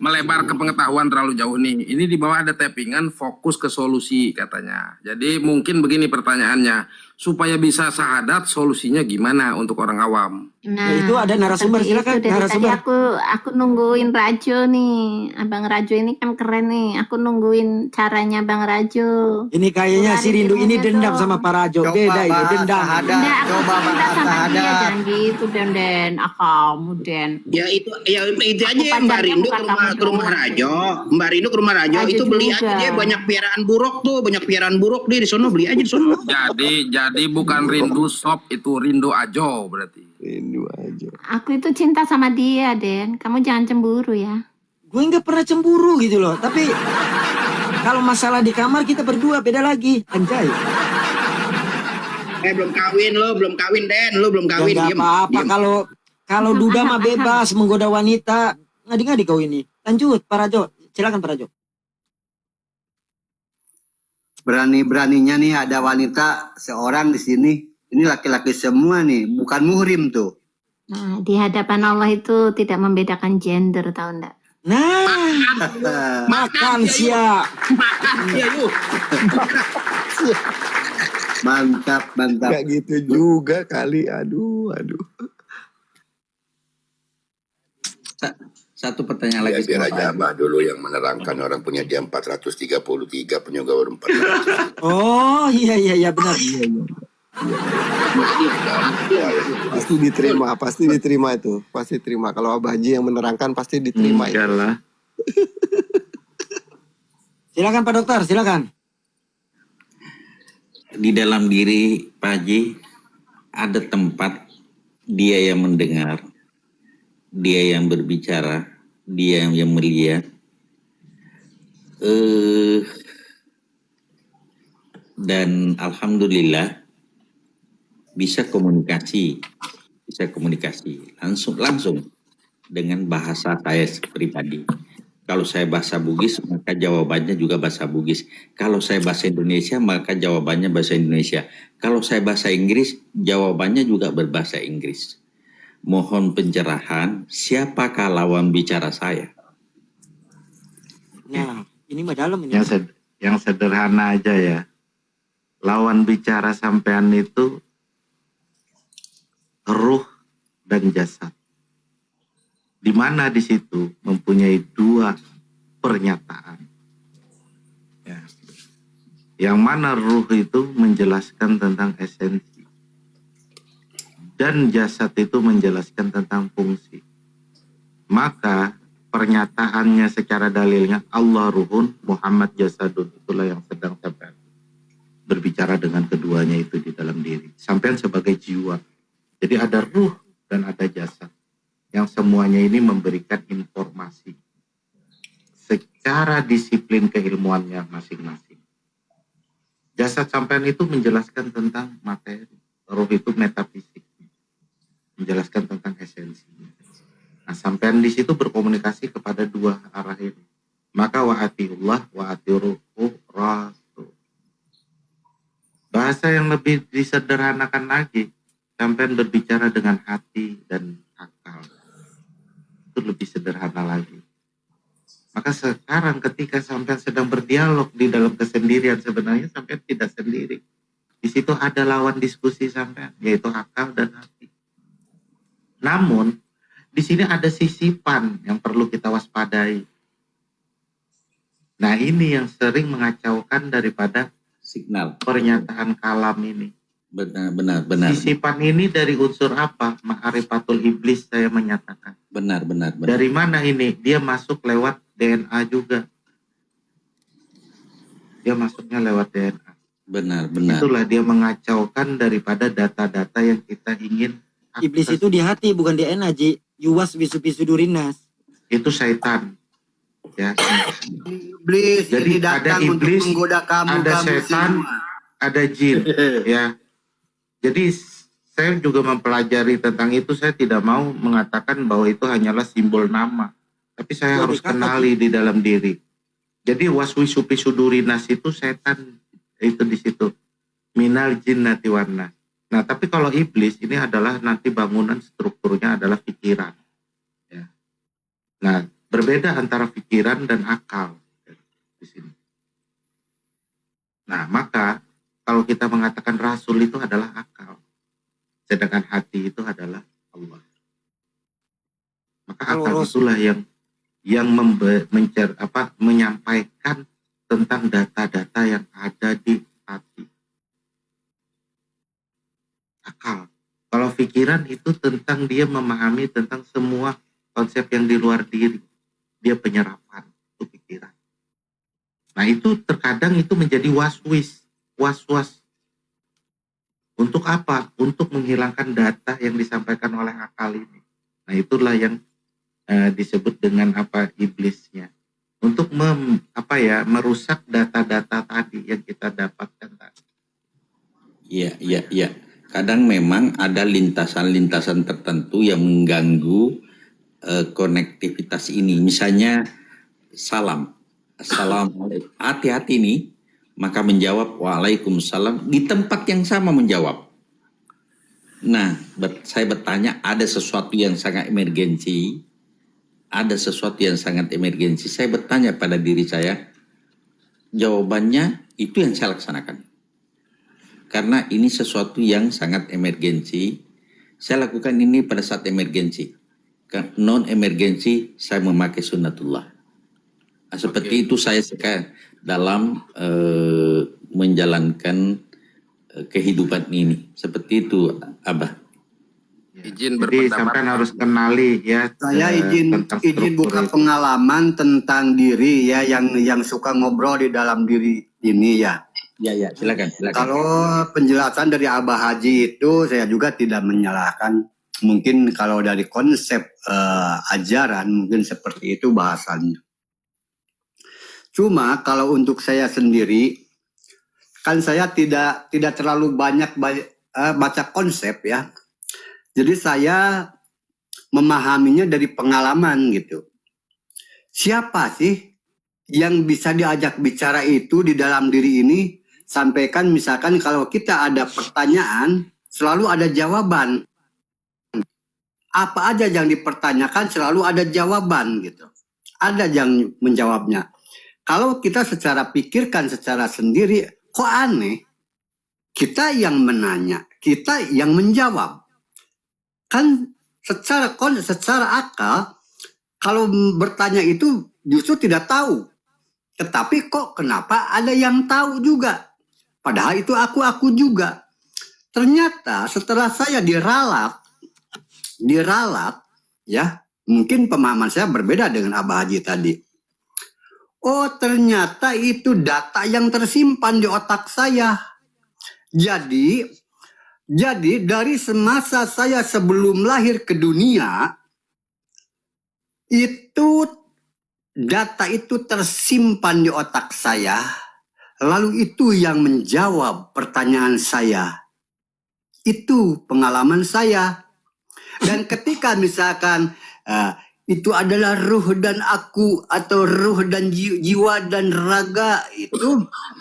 [SPEAKER 8] melebar ke pengetahuan terlalu jauh nih. Ini di bawah ada tappingan fokus ke solusi katanya. Jadi mungkin begini pertanyaannya. Supaya bisa sahadat solusinya gimana untuk orang awam?
[SPEAKER 6] Nah,
[SPEAKER 3] Ya, itu ada narasumber,
[SPEAKER 6] seperti
[SPEAKER 3] silakan,
[SPEAKER 6] itu. Dari
[SPEAKER 3] narasumber.
[SPEAKER 6] tadi aku nungguin Rajo nih. Abang Rajo ini kan keren nih. Aku nungguin caranya Bang Rajo.
[SPEAKER 3] Ini kayaknya si Rindu ini dendam sama Pak Rajo.
[SPEAKER 9] Coba
[SPEAKER 3] Beda ini
[SPEAKER 9] bahas
[SPEAKER 3] dendam.
[SPEAKER 9] sahadat.
[SPEAKER 6] Enggak, aku
[SPEAKER 9] Coba
[SPEAKER 6] cinta
[SPEAKER 9] bahas
[SPEAKER 6] sama dia.
[SPEAKER 9] sahadat.
[SPEAKER 6] Jangan gitu, Den. Kamu, Den.
[SPEAKER 2] Ya itu aja
[SPEAKER 6] pacarnya
[SPEAKER 2] Mbak Rindu
[SPEAKER 6] bukan kamu
[SPEAKER 2] ke rumah
[SPEAKER 6] doang.
[SPEAKER 2] Rajo. Mbak Rindu ke rumah Rajo,
[SPEAKER 6] Rajo
[SPEAKER 2] itu beli
[SPEAKER 6] juga.
[SPEAKER 2] aja dia banyak piaraan buruk tuh, banyak piaraan buruk di sono, beli aja di sono.
[SPEAKER 8] Jadi bukan rindu sop, itu rindu ajo berarti.
[SPEAKER 4] Rindu aja.
[SPEAKER 6] Aku itu cinta sama dia, Den. Kamu jangan cemburu ya.
[SPEAKER 3] Gue nggak pernah cemburu gitu loh. Tapi kalau masalah di kamar kita berdua beda lagi. Anjay.
[SPEAKER 2] Belum kawin lo, belum kawin Den, lo belum
[SPEAKER 3] Ya
[SPEAKER 2] kawin.
[SPEAKER 3] nggak
[SPEAKER 2] Diem,
[SPEAKER 3] apa-apa
[SPEAKER 2] diem.
[SPEAKER 3] kalau duda mah bebas menggoda wanita. Ngadi-ngadi kau ini. Lanjut Pak Rajo. Silakan Pak Rajo.
[SPEAKER 9] Berani-beraninya nih ada wanita seorang di sini. Ini laki-laki semua nih, bukan muhrim tuh.
[SPEAKER 6] Nah, di hadapan Allah itu tidak membedakan gender, tahu enggak?
[SPEAKER 3] Nah, makan siap.
[SPEAKER 2] Makan dia yuk.
[SPEAKER 9] Mantap, mantap.
[SPEAKER 4] Gak gitu juga kali. Aduh.
[SPEAKER 5] Satu pertanyaan
[SPEAKER 7] Ya
[SPEAKER 5] lagi
[SPEAKER 7] biar
[SPEAKER 5] sama
[SPEAKER 7] aja
[SPEAKER 5] Pak Haji.
[SPEAKER 7] Abah dulu yang menerangkan, orang punya dia 433, punya gaur 400.
[SPEAKER 3] Oh iya benar.
[SPEAKER 4] Pasti diterima itu, pasti terima. Kalau Abah Haji yang menerangkan pasti diterima itu.
[SPEAKER 1] Enggak lah.
[SPEAKER 3] Silakan Pak Dokter, silakan.
[SPEAKER 5] Di dalam diri Pak Haji ada tempat dia yang mendengar, dia yang berbicara, dia yang melihat, dan alhamdulillah bisa komunikasi langsung dengan bahasa saya pribadi. Kalau saya bahasa Bugis, maka jawabannya juga bahasa Bugis. Kalau saya bahasa Indonesia, maka jawabannya bahasa Indonesia. Kalau saya bahasa Inggris, jawabannya juga berbahasa Inggris. Mohon pencerahan, siapakah lawan bicara saya?
[SPEAKER 3] Nah, ini mah dalam ini.
[SPEAKER 1] Yang sederhana aja ya. Lawan bicara sampean itu ruh dan jasad. Di mana di situ mempunyai dua pernyataan. Ya. Yang mana ruh itu menjelaskan tentang esensi. Dan jasad itu menjelaskan tentang fungsi. Maka pernyataannya secara dalilnya Allah ruhun, Muhammad jasadun. Itulah yang sedang sampean berbicara dengan keduanya itu di dalam diri. Sampean sebagai jiwa. Jadi ada ruh dan ada jasad. Yang semuanya ini memberikan informasi secara disiplin keilmuannya masing-masing. Jasad sampean itu menjelaskan tentang materi, ruh itu metafisik, menjelaskan tentang esensinya. Nah, sampean di situ berkomunikasi kepada dua arah ini. Maka wa'atiullah wa'atiruhu rasul. Bahasa yang lebih disederhanakan lagi, sampean berbicara dengan hati dan akal. Itu lebih sederhana lagi. Maka sekarang ketika sampean sedang berdialog di dalam kesendirian, sebenarnya sampean tidak sendiri. Di situ ada lawan diskusi sampean, yaitu akal dan hati. Namun di sini ada sisipan yang perlu kita waspadai. Nah, ini yang sering mengacaukan daripada
[SPEAKER 5] Signal.
[SPEAKER 1] pernyataan kalam ini.
[SPEAKER 5] Benar.
[SPEAKER 1] Sisipan ini dari unsur apa? Ma'arifatul iblis saya menyatakan.
[SPEAKER 5] Benar.
[SPEAKER 1] Dari mana ini? Dia masuk lewat DNA juga. Dia masuknya lewat DNA.
[SPEAKER 5] Benar.
[SPEAKER 1] Itulah dia mengacaukan daripada data-data yang kita ingin akses.
[SPEAKER 3] Iblis itu di hati bukan di DNA, Ji. Yuwas bisudurinas.
[SPEAKER 1] Itu syaitan. Ya.
[SPEAKER 9] Iblis
[SPEAKER 1] Jadi
[SPEAKER 9] ini
[SPEAKER 1] ada
[SPEAKER 9] datang untuk
[SPEAKER 1] iblis,
[SPEAKER 9] menggoda kamu,
[SPEAKER 1] ada
[SPEAKER 9] kamu
[SPEAKER 1] setan,
[SPEAKER 9] semua.
[SPEAKER 1] ada jin. Ya. Jadi saya juga mempelajari tentang itu. Saya tidak mau mengatakan bahwa itu hanyalah simbol nama, tapi saya harus kenali di dalam diri. Jadi waswisu pisudurinas itu setan itu di situ. Minal jinnati wan nas. Nah, tapi kalau iblis ini adalah nanti bangunan strukturnya adalah pikiran. Ya. Nah, berbeda antara pikiran dan akal di sini. Nah, maka kalau kita mengatakan rasul itu adalah akal, sedangkan hati itu adalah Allah. Maka akal itulah yang menyampaikan tentang data-data yang ada di hati. Akal. Kalau pikiran itu tentang dia memahami tentang semua konsep yang di luar diri. Dia penyerapan, itu pikiran. Nah, itu terkadang itu menjadi was-was. Untuk apa? Untuk menghilangkan data yang disampaikan oleh akal ini. Nah, itulah yang disebut dengan apa iblisnya. Untuk merusak data-data tadi yang kita dapatkan tadi.
[SPEAKER 5] Iya. Kadang memang ada lintasan-lintasan tertentu yang mengganggu konektivitas ini. Misalnya salam. Assalamualaikum. Hati-hati nih. Maka menjawab waalaikumsalam di tempat yang sama menjawab. Nah, saya bertanya, ada sesuatu yang sangat emergensi. Saya bertanya pada diri saya, jawabannya itu yang saya laksanakan. Karena ini sesuatu yang sangat emergensi, saya lakukan ini pada saat emergensi. non emergensi saya memakai sunnatullah. Nah, seperti itu saya sekarang dalam menjalankan kehidupan ini. Seperti itu, Abah.
[SPEAKER 8] Izin
[SPEAKER 1] Jadi
[SPEAKER 8] berpendapat.
[SPEAKER 1] sampai harus kenali ya.
[SPEAKER 9] Saya
[SPEAKER 1] tentang
[SPEAKER 9] izin
[SPEAKER 1] struktur
[SPEAKER 9] buka
[SPEAKER 1] itu.
[SPEAKER 9] pengalaman tentang diri ya, yang suka ngobrol di dalam diri ini ya.
[SPEAKER 5] Ya, silakan.
[SPEAKER 9] Kalau penjelasan dari Abah Haji itu saya juga tidak menyalahkan. Mungkin kalau dari konsep ajaran mungkin seperti itu bahasannya. Cuma kalau untuk saya sendiri, kan saya tidak terlalu banyak baca konsep ya. Jadi saya memahaminya dari pengalaman gitu. Siapa sih yang bisa diajak bicara itu di dalam diri ini? Sampaikan misalkan kalau kita ada pertanyaan, selalu ada jawaban. Apa aja yang dipertanyakan selalu ada jawaban gitu. Ada yang menjawabnya. Kalau kita secara pikirkan secara sendiri, kok aneh? Kita yang menanya, kita yang menjawab. Kan secara akal, kalau bertanya itu justru tidak tahu. Tetapi kok kenapa ada yang tahu juga? Padahal itu aku juga. Ternyata setelah saya diralat ya, mungkin pemahaman saya berbeda dengan Abah Haji tadi. Oh, ternyata itu data yang tersimpan di otak saya. Jadi dari semasa saya sebelum lahir ke dunia, itu data itu tersimpan di otak saya. Lalu itu yang menjawab pertanyaan saya. Itu pengalaman saya. Dan ketika misalkan itu adalah ruh dan aku atau ruh dan jiwa dan raga,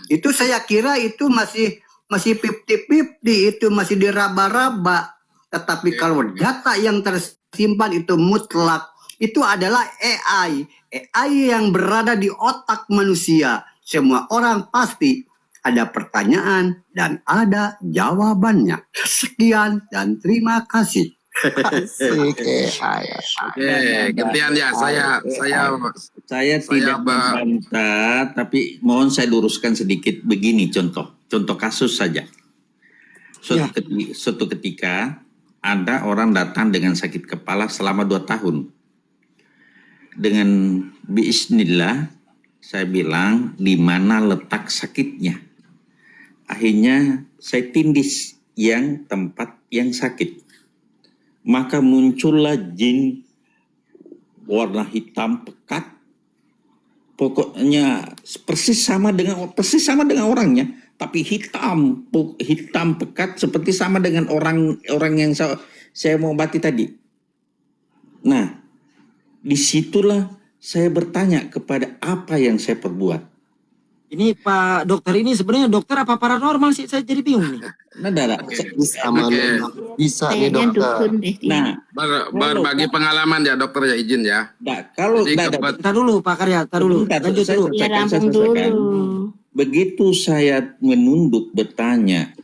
[SPEAKER 9] itu saya kira itu masih 50-50, itu masih diraba-raba. Tetapi kalau data yang tersimpan itu mutlak, itu adalah AI yang berada di otak manusia. Semua orang pasti ada pertanyaan dan ada jawabannya. Sekian dan terima kasih.
[SPEAKER 8] Gantian ya,
[SPEAKER 5] Saya tidak membantah, tapi mohon saya luruskan sedikit begini contoh kasus saja. Suatu ketika ada orang datang dengan sakit kepala selama 2 tahun. Dengan biiznillah saya bilang di mana letak sakitnya. Akhirnya saya tindis yang tempat yang sakit. Maka muncullah jin warna hitam pekat, pokoknya persis sama dengan orangnya, tapi hitam pekat seperti sama dengan orang yang saya mau obati tadi. Nah, disitulah saya bertanya kepada apa yang saya perbuat.
[SPEAKER 3] Ini Pak Dokter ini sebenarnya dokter apa paranormal sih? Saya jadi bingung nih.
[SPEAKER 4] Bisa nih
[SPEAKER 6] Kayaknya
[SPEAKER 4] dokter.
[SPEAKER 6] dukun deh dia.
[SPEAKER 5] Nah,
[SPEAKER 8] berbagi pengalaman ya dokter ya, izin ya.
[SPEAKER 5] kalau
[SPEAKER 3] Tar dulu Pak Karya, tar dulu. Lanjut dulu.
[SPEAKER 6] Ya rampung dulu.
[SPEAKER 5] Begitu saya menunduk bertanya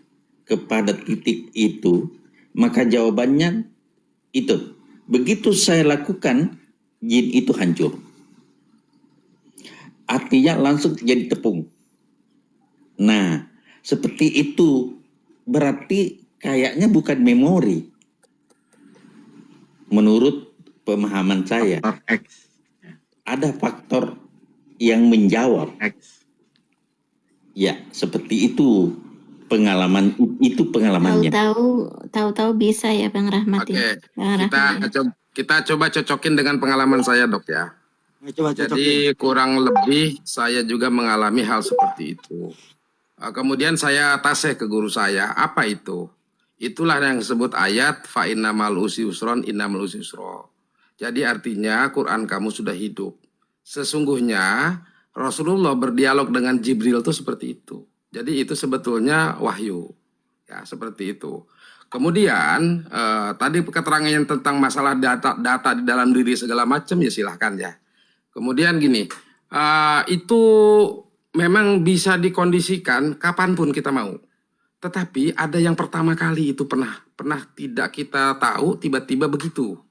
[SPEAKER 5] kepada titik itu, maka jawabannya itu. Begitu saya lakukan, jin itu hancur. Artinya langsung jadi tepung. Nah, seperti itu berarti kayaknya bukan memori. Menurut pemahaman saya,
[SPEAKER 1] Faktor X.
[SPEAKER 5] ada faktor yang menjawab.
[SPEAKER 1] X.
[SPEAKER 5] Ya, seperti itu pengalamannya.
[SPEAKER 6] Tahu-tahu bisa ya Bang Rahmat.
[SPEAKER 8] Oke,
[SPEAKER 6] Bang Rahmat.
[SPEAKER 8] kita coba cocokin dengan pengalaman saya dok ya.
[SPEAKER 3] Coba
[SPEAKER 8] Jadi kurang lebih saya juga mengalami hal seperti itu. Kemudian saya tasih ke guru saya, apa itu? Itulah yang disebut ayat fa innamal usri yusron innamal usri yusra. Jadi artinya Quran kamu sudah hidup. Sesungguhnya Rasulullah berdialog dengan Jibril itu seperti itu. Jadi itu sebetulnya wahyu. Ya, seperti itu. Kemudian tadi keterangan yang tentang masalah data di dalam diri segala macam ya silahkan ya. Kemudian gini, itu memang bisa dikondisikan kapanpun kita mau. Tetapi ada yang pertama kali itu pernah tidak kita tahu tiba-tiba begitu.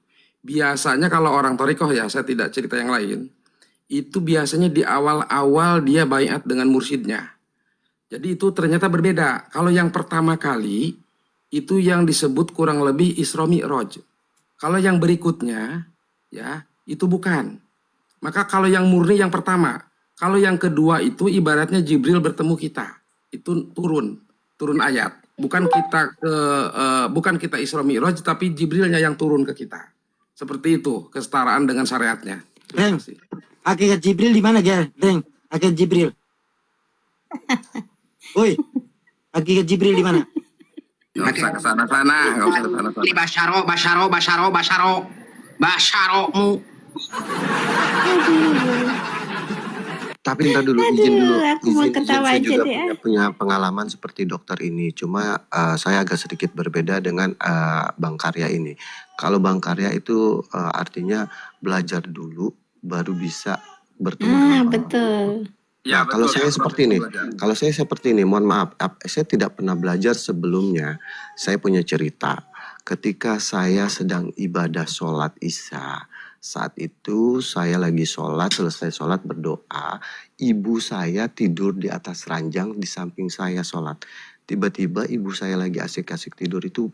[SPEAKER 8] biasanya kalau orang torikoh ya, saya tidak cerita yang lain, itu biasanya di awal-awal dia baiat dengan mursyidnya. Jadi itu ternyata berbeda. Kalau yang pertama kali, itu yang disebut kurang lebih Isra Mi'raj. Kalau yang berikutnya, ya itu bukan. Maka kalau yang murni yang pertama, kalau yang kedua itu ibaratnya Jibril bertemu kita, itu turun ayat. Bukan kita Isra Mi'raj, tapi Jibrilnya yang turun ke kita. Seperti itu kesetaraan dengan syariatnya.
[SPEAKER 3] Deng, hakikat Jibril di mana, Ger? Deng, hakikat Jibril. Woi, hakikat Jibril di mana?
[SPEAKER 8] Nggak usah kesana-sana, nggak usah kesana-sana.
[SPEAKER 2] Ini Basyaromu.
[SPEAKER 4] Tapi ntar dulu, izin dulu.
[SPEAKER 6] Aku mau ketawa
[SPEAKER 4] Saya
[SPEAKER 6] aja
[SPEAKER 4] juga
[SPEAKER 6] deh.
[SPEAKER 4] punya pengalaman seperti dokter ini. Cuma saya agak sedikit berbeda dengan Bang Karya ini. Kalau Bang Karya itu artinya belajar dulu, baru bisa bertemu dengan orang.
[SPEAKER 6] Betul.
[SPEAKER 4] Nah, kalau saya seperti ini, mohon maaf, saya tidak pernah belajar sebelumnya. Saya punya cerita. Ketika saya sedang ibadah sholat Isya, saat itu saya lagi sholat, selesai sholat berdoa, ibu saya tidur di atas ranjang di samping saya sholat. Tiba-tiba ibu saya lagi asik-asik tidur itu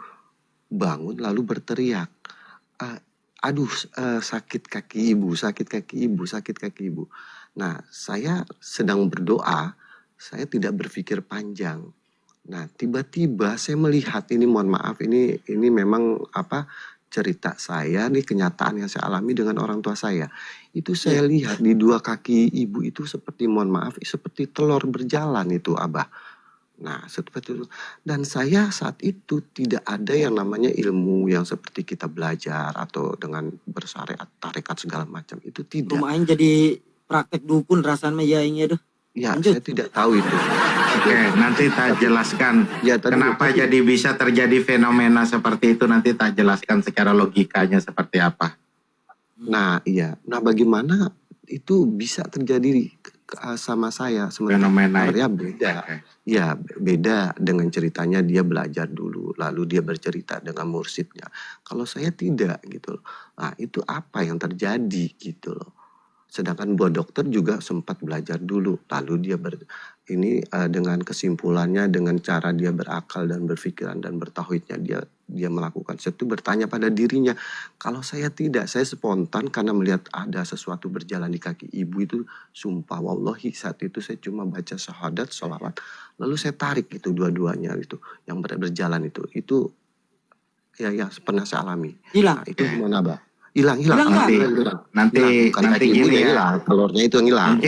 [SPEAKER 4] bangun lalu berteriak, sakit kaki ibu, sakit kaki ibu, sakit kaki ibu. Nah, saya sedang berdoa, saya tidak berpikir panjang. Nah, tiba-tiba saya melihat ini, mohon maaf, ini memang cerita saya, ini kenyataan yang saya alami dengan orang tua saya. Itu saya lihat di dua kaki ibu itu seperti, mohon maaf, seperti telur berjalan itu, Abah. Nah, seperti itu. Dan saya saat itu tidak ada yang namanya ilmu yang seperti kita belajar atau dengan bersyariat, tarekat segala macam. Itu tidak.
[SPEAKER 3] Lumayan jadi praktek dukun rasanya ya ini aduh.
[SPEAKER 4] Ya,
[SPEAKER 3] Lanjut.
[SPEAKER 4] saya tidak tahu itu.
[SPEAKER 1] Oke, nanti tak jelaskan
[SPEAKER 4] Ya, tadi-
[SPEAKER 1] kenapa jadi bisa terjadi fenomena seperti itu, nanti tak jelaskan secara logikanya seperti apa.
[SPEAKER 4] Nah, iya. Nah, bagaimana itu bisa terjadi sama saya?
[SPEAKER 1] Fenomena
[SPEAKER 4] Sebenarnya
[SPEAKER 1] itu.
[SPEAKER 4] beda.
[SPEAKER 1] Oke.
[SPEAKER 4] Ya, beda dengan ceritanya dia belajar dulu, lalu dia bercerita dengan mursyidnya. Kalau saya tidak gitu loh. Nah, itu apa yang terjadi gitu loh. Sedangkan buat dokter juga sempat belajar dulu, lalu dia dengan kesimpulannya, dengan cara dia berakal dan berpikiran dan bertauhidnya, dia melakukan sesuatu, bertanya pada dirinya. Kalau saya tidak, saya spontan karena melihat ada sesuatu berjalan di kaki ibu itu, sumpah wallahi saat itu saya cuma baca syahadat, sholawat, lalu saya tarik itu dua-duanya itu yang berjalan itu ya pernah saya alami.
[SPEAKER 3] Hilang.
[SPEAKER 4] Nah, itu gimana, Bah?
[SPEAKER 3] Hilang
[SPEAKER 4] Hilang.
[SPEAKER 1] Nanti gini ya.
[SPEAKER 4] Hilang, telurnya itu yang hilang.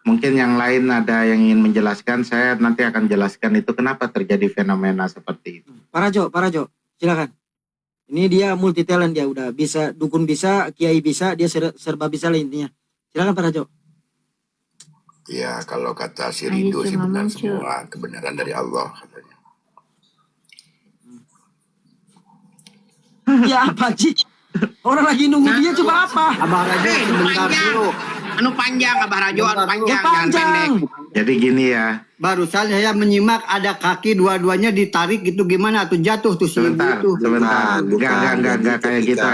[SPEAKER 1] Mungkin yang lain ada yang ingin menjelaskan, saya nanti akan jelaskan itu kenapa terjadi fenomena seperti itu.
[SPEAKER 3] Pak Rajo, silakan. Ini dia multi talent, dia udah bisa dukun, bisa kiai, bisa dia serba bisa lah intinya. Silakan Pak Rajo.
[SPEAKER 7] Ya, kalau kata si
[SPEAKER 6] Ayo,
[SPEAKER 7] Ridho sih
[SPEAKER 6] cuma
[SPEAKER 7] benar
[SPEAKER 6] muncul.
[SPEAKER 7] semua, kebenaran dari Allah katanya.
[SPEAKER 3] Ya apa Ci? Orang lagi nunggu dia coba apa?
[SPEAKER 9] Abah Rajo sebentar dulu.
[SPEAKER 2] Anu panjang, Abah Rajo, anu panjang, jangan
[SPEAKER 3] Panjang.
[SPEAKER 2] pendek.
[SPEAKER 1] Jadi gini ya,
[SPEAKER 9] Barusan saya menyimak ada kaki dua-duanya ditarik gitu, gimana tuh jatuh tuh si ibu
[SPEAKER 1] sebentar.
[SPEAKER 9] itu.
[SPEAKER 1] Enggak kayak gitu.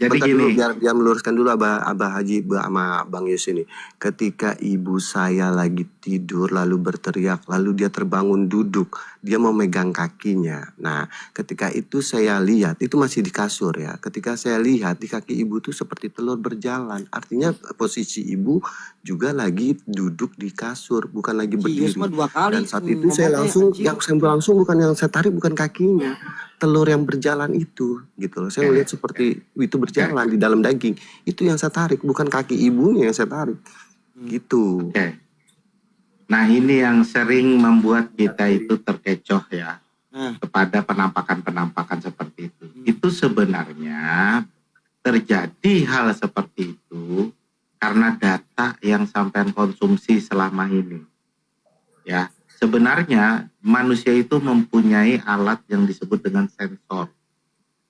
[SPEAKER 1] Jadi
[SPEAKER 4] Bentar
[SPEAKER 1] gini,
[SPEAKER 4] dulu, biar meluruskan dulu Abah Haji sama Bang Yus ini. Ketika ibu saya lagi tidur lalu berteriak, lalu dia terbangun duduk, dia mau megang kakinya. Nah, ketika itu saya lihat, itu masih di kasur ya. Ketika saya lihat di kaki ibu tuh seperti telur berjalan. Artinya posisi ibu juga lagi duduk di kasur, bukan lagi berdiri.
[SPEAKER 3] Cuma 2 kali.
[SPEAKER 4] Dan saat itu saya langsung, bukan yang saya tarik bukan kakinya, telur yang berjalan itu, gitu loh. Saya melihat seperti itu berjalan di dalam daging. Itu yang saya tarik, bukan kaki ibunya yang saya tarik, gitu.
[SPEAKER 1] oke. Nah ini yang sering membuat kita itu terkecoh ya kepada penampakan-penampakan seperti itu. Itu sebenarnya terjadi hal seperti itu karena data yang sampean konsumsi selama ini. Ya, sebenarnya manusia itu mempunyai alat yang disebut dengan sensor.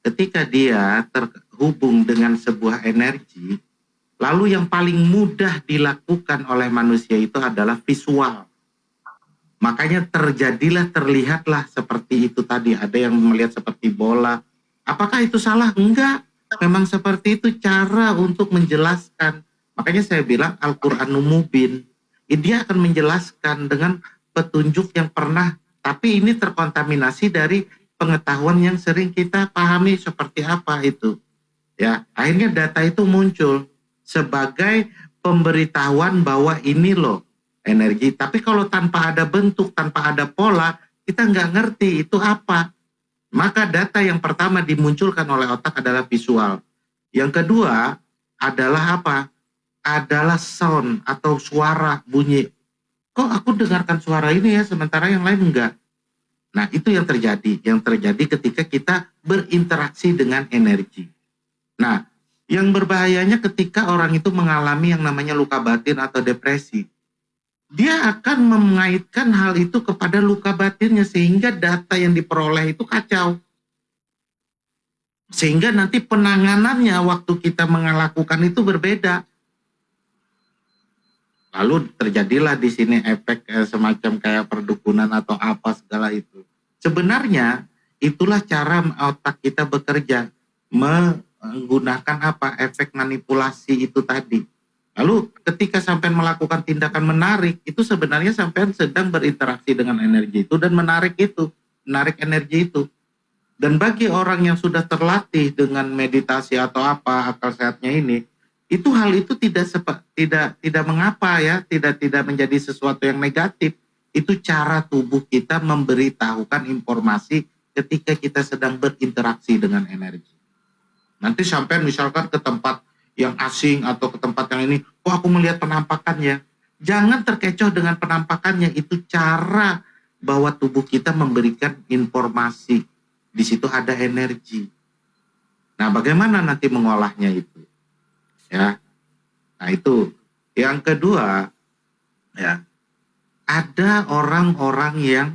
[SPEAKER 1] Ketika dia terhubung dengan sebuah energi, lalu yang paling mudah dilakukan oleh manusia itu adalah visual. Makanya terlihatlah seperti itu tadi. Ada yang melihat seperti bola. Apakah itu salah? Enggak. Memang seperti itu cara untuk menjelaskan. Makanya saya bilang Al-Qur'anul Mubin. Dia akan menjelaskan dengan petunjuk yang pernah, tapi ini terkontaminasi dari pengetahuan yang sering kita pahami seperti apa itu. Ya, akhirnya data itu muncul sebagai pemberitahuan bahwa ini loh energi. Tapi kalau tanpa ada bentuk, tanpa ada pola, kita nggak ngerti itu apa. Maka data yang pertama dimunculkan oleh otak adalah visual. Yang kedua adalah apa? Adalah sound atau suara, bunyi. Kok aku dengarkan suara ini ya, sementara yang lain enggak? Nah, itu yang terjadi. Yang terjadi ketika kita berinteraksi dengan energi. Nah, yang berbahayanya ketika orang itu mengalami yang namanya luka batin atau depresi. Dia akan mengaitkan hal itu kepada luka batinnya sehingga data yang diperoleh itu kacau. Sehingga nanti penanganannya waktu kita melakukan itu berbeda. Lalu terjadilah di sini efek semacam kayak perdukunan atau apa segala itu. Sebenarnya itulah cara otak kita bekerja, menggunakan apa? Efek manipulasi itu tadi. Lalu ketika sampean melakukan tindakan menarik, itu sebenarnya sampean sedang berinteraksi dengan energi itu dan menarik energi itu. Dan bagi orang yang sudah terlatih dengan meditasi atau apa akal sehatnya ini, itu hal itu tidak mengapa ya, tidak menjadi sesuatu yang negatif. Itu cara tubuh kita memberitahukan informasi ketika kita sedang berinteraksi dengan energi. Nanti sampean misalkan ke tempat yang asing atau ke tempat yang ini, kok aku melihat penampakannya. Jangan terkecoh dengan penampakannya, itu cara bahwa tubuh kita memberikan informasi. Di situ ada energi. Nah, bagaimana nanti mengolahnya itu? Ya. Nah, itu. Yang kedua, ya. Ada orang-orang yang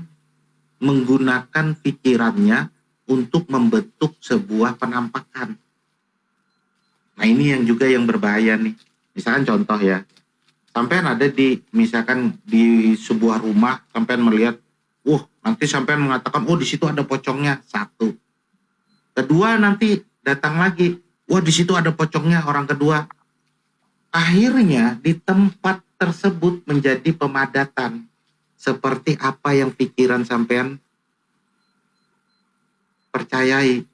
[SPEAKER 1] menggunakan pikirannya untuk membentuk sebuah penampakan. Nah, ini yang juga yang berbahaya nih. Misalkan contoh ya, sampean ada misalkan di sebuah rumah, sampean melihat, nanti sampean mengatakan, di situ ada pocongnya, satu. Kedua nanti datang lagi, di situ ada pocongnya, orang kedua. Akhirnya di tempat tersebut menjadi pemadatan. Seperti apa yang pikiran sampean percayai.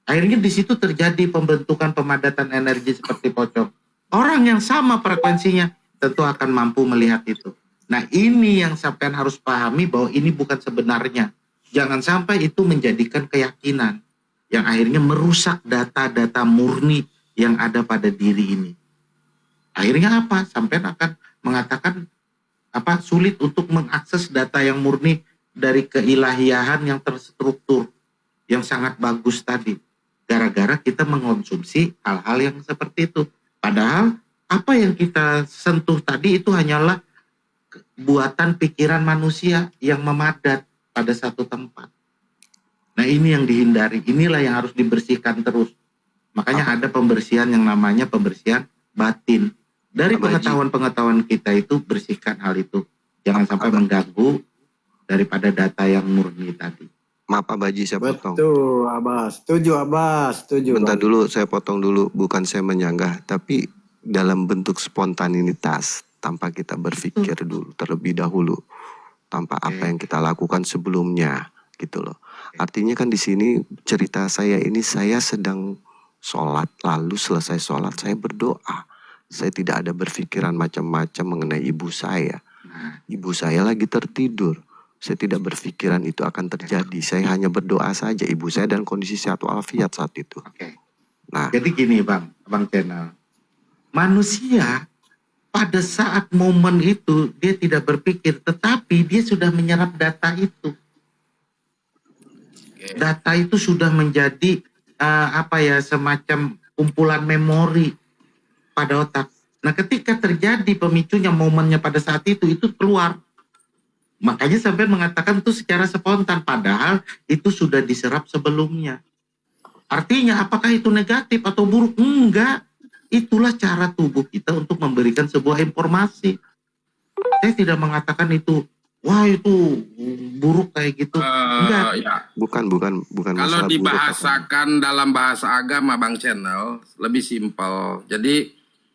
[SPEAKER 1] Akhirnya di situ terjadi pembentukan pemadatan energi seperti pocong. Orang yang sama frekuensinya tentu akan mampu melihat itu. Nah, ini yang sampean harus pahami bahwa ini bukan sebenarnya. Jangan sampai itu menjadikan keyakinan yang akhirnya merusak data-data murni yang ada pada diri ini. Akhirnya apa? Sampean akan mengatakan sulit untuk mengakses data yang murni dari keilahiahan yang terstruktur, yang sangat bagus tadi. Gara-gara kita mengonsumsi hal-hal yang seperti itu. Padahal apa yang kita sentuh tadi itu hanyalah buatan pikiran manusia yang memadat pada satu tempat. Nah, ini yang dihindari. Inilah yang harus dibersihkan terus. Makanya ada pembersihan yang namanya pembersihan batin. Dari pengetahuan-pengetahuan kita itu bersihkan hal itu. Jangan sampai mengganggu daripada data yang murni tadi.
[SPEAKER 4] Maaf Abaji, saya potong.
[SPEAKER 9] Betul, Abah. Setuju, Abah. Setuju.
[SPEAKER 4] Bentar dulu, saya potong dulu. Bukan saya menyanggah, tapi dalam bentuk spontanitas, tanpa kita berpikir dulu, terlebih dahulu, tanpa apa yang kita lakukan sebelumnya, gitu loh. Artinya kan di sini cerita saya ini, saya sedang sholat, lalu selesai sholat saya berdoa. Saya tidak ada berpikiran macam-macam mengenai ibu saya. Ibu saya lagi tertidur. Saya tidak berpikiran itu akan terjadi. Saya hanya berdoa saja. Ibu saya dalam kondisi sehat walafiat saat itu. Nah,
[SPEAKER 1] jadi gini Bang Channel. Manusia pada saat momen itu dia tidak berpikir, tetapi dia sudah menyerap data itu. Data itu sudah menjadi semacam kumpulan memori pada otak. Nah, ketika terjadi pemicunya, momennya pada saat itu keluar. Makanya sampai mengatakan itu secara spontan, padahal itu sudah diserap sebelumnya. Artinya apakah itu negatif atau buruk? Enggak. Itulah cara tubuh kita untuk memberikan sebuah informasi. Saya tidak mengatakan itu wah itu buruk kayak gitu. Enggak.
[SPEAKER 8] Ya.
[SPEAKER 4] Bukan
[SPEAKER 8] Kalau
[SPEAKER 4] masalah buruk,
[SPEAKER 8] dibahasakan dalam bahasa agama Bang Channel lebih simpel. Jadi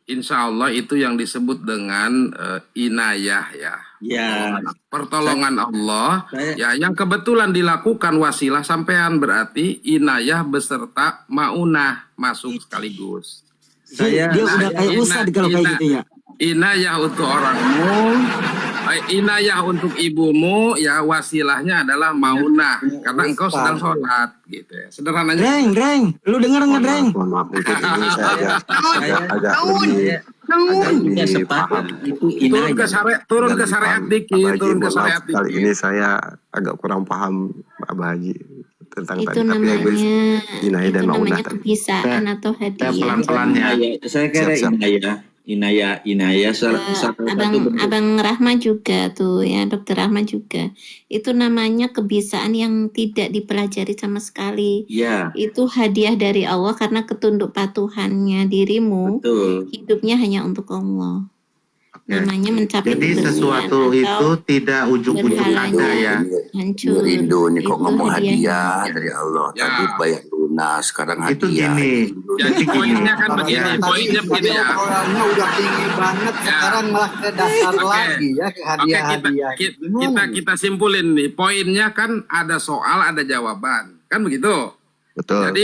[SPEAKER 8] insya Allah itu yang disebut dengan inayah ya.
[SPEAKER 5] Ya,
[SPEAKER 8] Pertolongan Allah
[SPEAKER 5] saya-
[SPEAKER 8] ya yang kebetulan dilakukan wasilah sampean, berarti inayah beserta maunah masuk sekaligus.
[SPEAKER 5] Saya-
[SPEAKER 3] Dia udah kayak ustad kalau kayak gitu ya.
[SPEAKER 8] Inayah untuk orangmu, inayah untuk ibumu, ya wasilahnya adalah maunah karena engkau sedang sholat gitu ya. Sederhananya.
[SPEAKER 3] Dreng, lu denger nggak Dreng?
[SPEAKER 4] Mohon maaf mungkin ini saya agak
[SPEAKER 2] Naun.
[SPEAKER 5] Punya
[SPEAKER 4] lebih
[SPEAKER 5] sepakat
[SPEAKER 4] paham.
[SPEAKER 5] itu
[SPEAKER 8] Turun ke
[SPEAKER 5] inayah.
[SPEAKER 8] syariat, turun ke syariat dikit, turun ke syariat
[SPEAKER 4] Kali
[SPEAKER 8] dikit.
[SPEAKER 4] ini saya agak kurang paham Abah Haji tentang
[SPEAKER 6] Itu
[SPEAKER 4] tadi, tapi yang
[SPEAKER 6] namanya
[SPEAKER 4] inayah dan maunah
[SPEAKER 6] namanya
[SPEAKER 4] tadi.
[SPEAKER 6] kebiasaan atau
[SPEAKER 1] Saya
[SPEAKER 6] hadiah.
[SPEAKER 1] pelan-pelannya.
[SPEAKER 5] Saya kira
[SPEAKER 4] Siap-siap.
[SPEAKER 5] inayah salah satu bentuk.
[SPEAKER 6] Abang Rahma juga tuh ya, Dokter Rahma juga. Itu namanya kebiasaan yang tidak dipelajari sama sekali.
[SPEAKER 5] Ya,
[SPEAKER 6] Itu hadiah dari Allah karena ketunduk patuhannya dirimu.
[SPEAKER 5] betul.
[SPEAKER 6] Hidupnya hanya untuk Allah. Namanya mencapai
[SPEAKER 1] Jadi
[SPEAKER 6] kebersihan
[SPEAKER 1] sesuatu
[SPEAKER 6] atau
[SPEAKER 1] itu tidak ujung-ujung
[SPEAKER 6] berhalanya
[SPEAKER 1] ada ya.
[SPEAKER 6] hancur.
[SPEAKER 7] Rindu nih kok
[SPEAKER 6] Itu
[SPEAKER 7] ngomong
[SPEAKER 6] hadiahnya.
[SPEAKER 7] hadiah dari Allah.
[SPEAKER 8] Ya.
[SPEAKER 7] Tadi bayar lunas, sekarang hadiah.
[SPEAKER 1] Itu gini.
[SPEAKER 8] Jadi poinnya kan begini,
[SPEAKER 1] Ya.
[SPEAKER 8] poinnya begini ya.
[SPEAKER 9] Obrolannya udah tinggi banget, sekarang malah ke dasar
[SPEAKER 8] Oke.
[SPEAKER 9] lagi ya, ke
[SPEAKER 8] Oke,
[SPEAKER 9] hadiah-hadiah.
[SPEAKER 8] kita simpulin nih. Poinnya kan ada soal, ada jawaban. Kan begitu?
[SPEAKER 4] Betul.
[SPEAKER 8] Jadi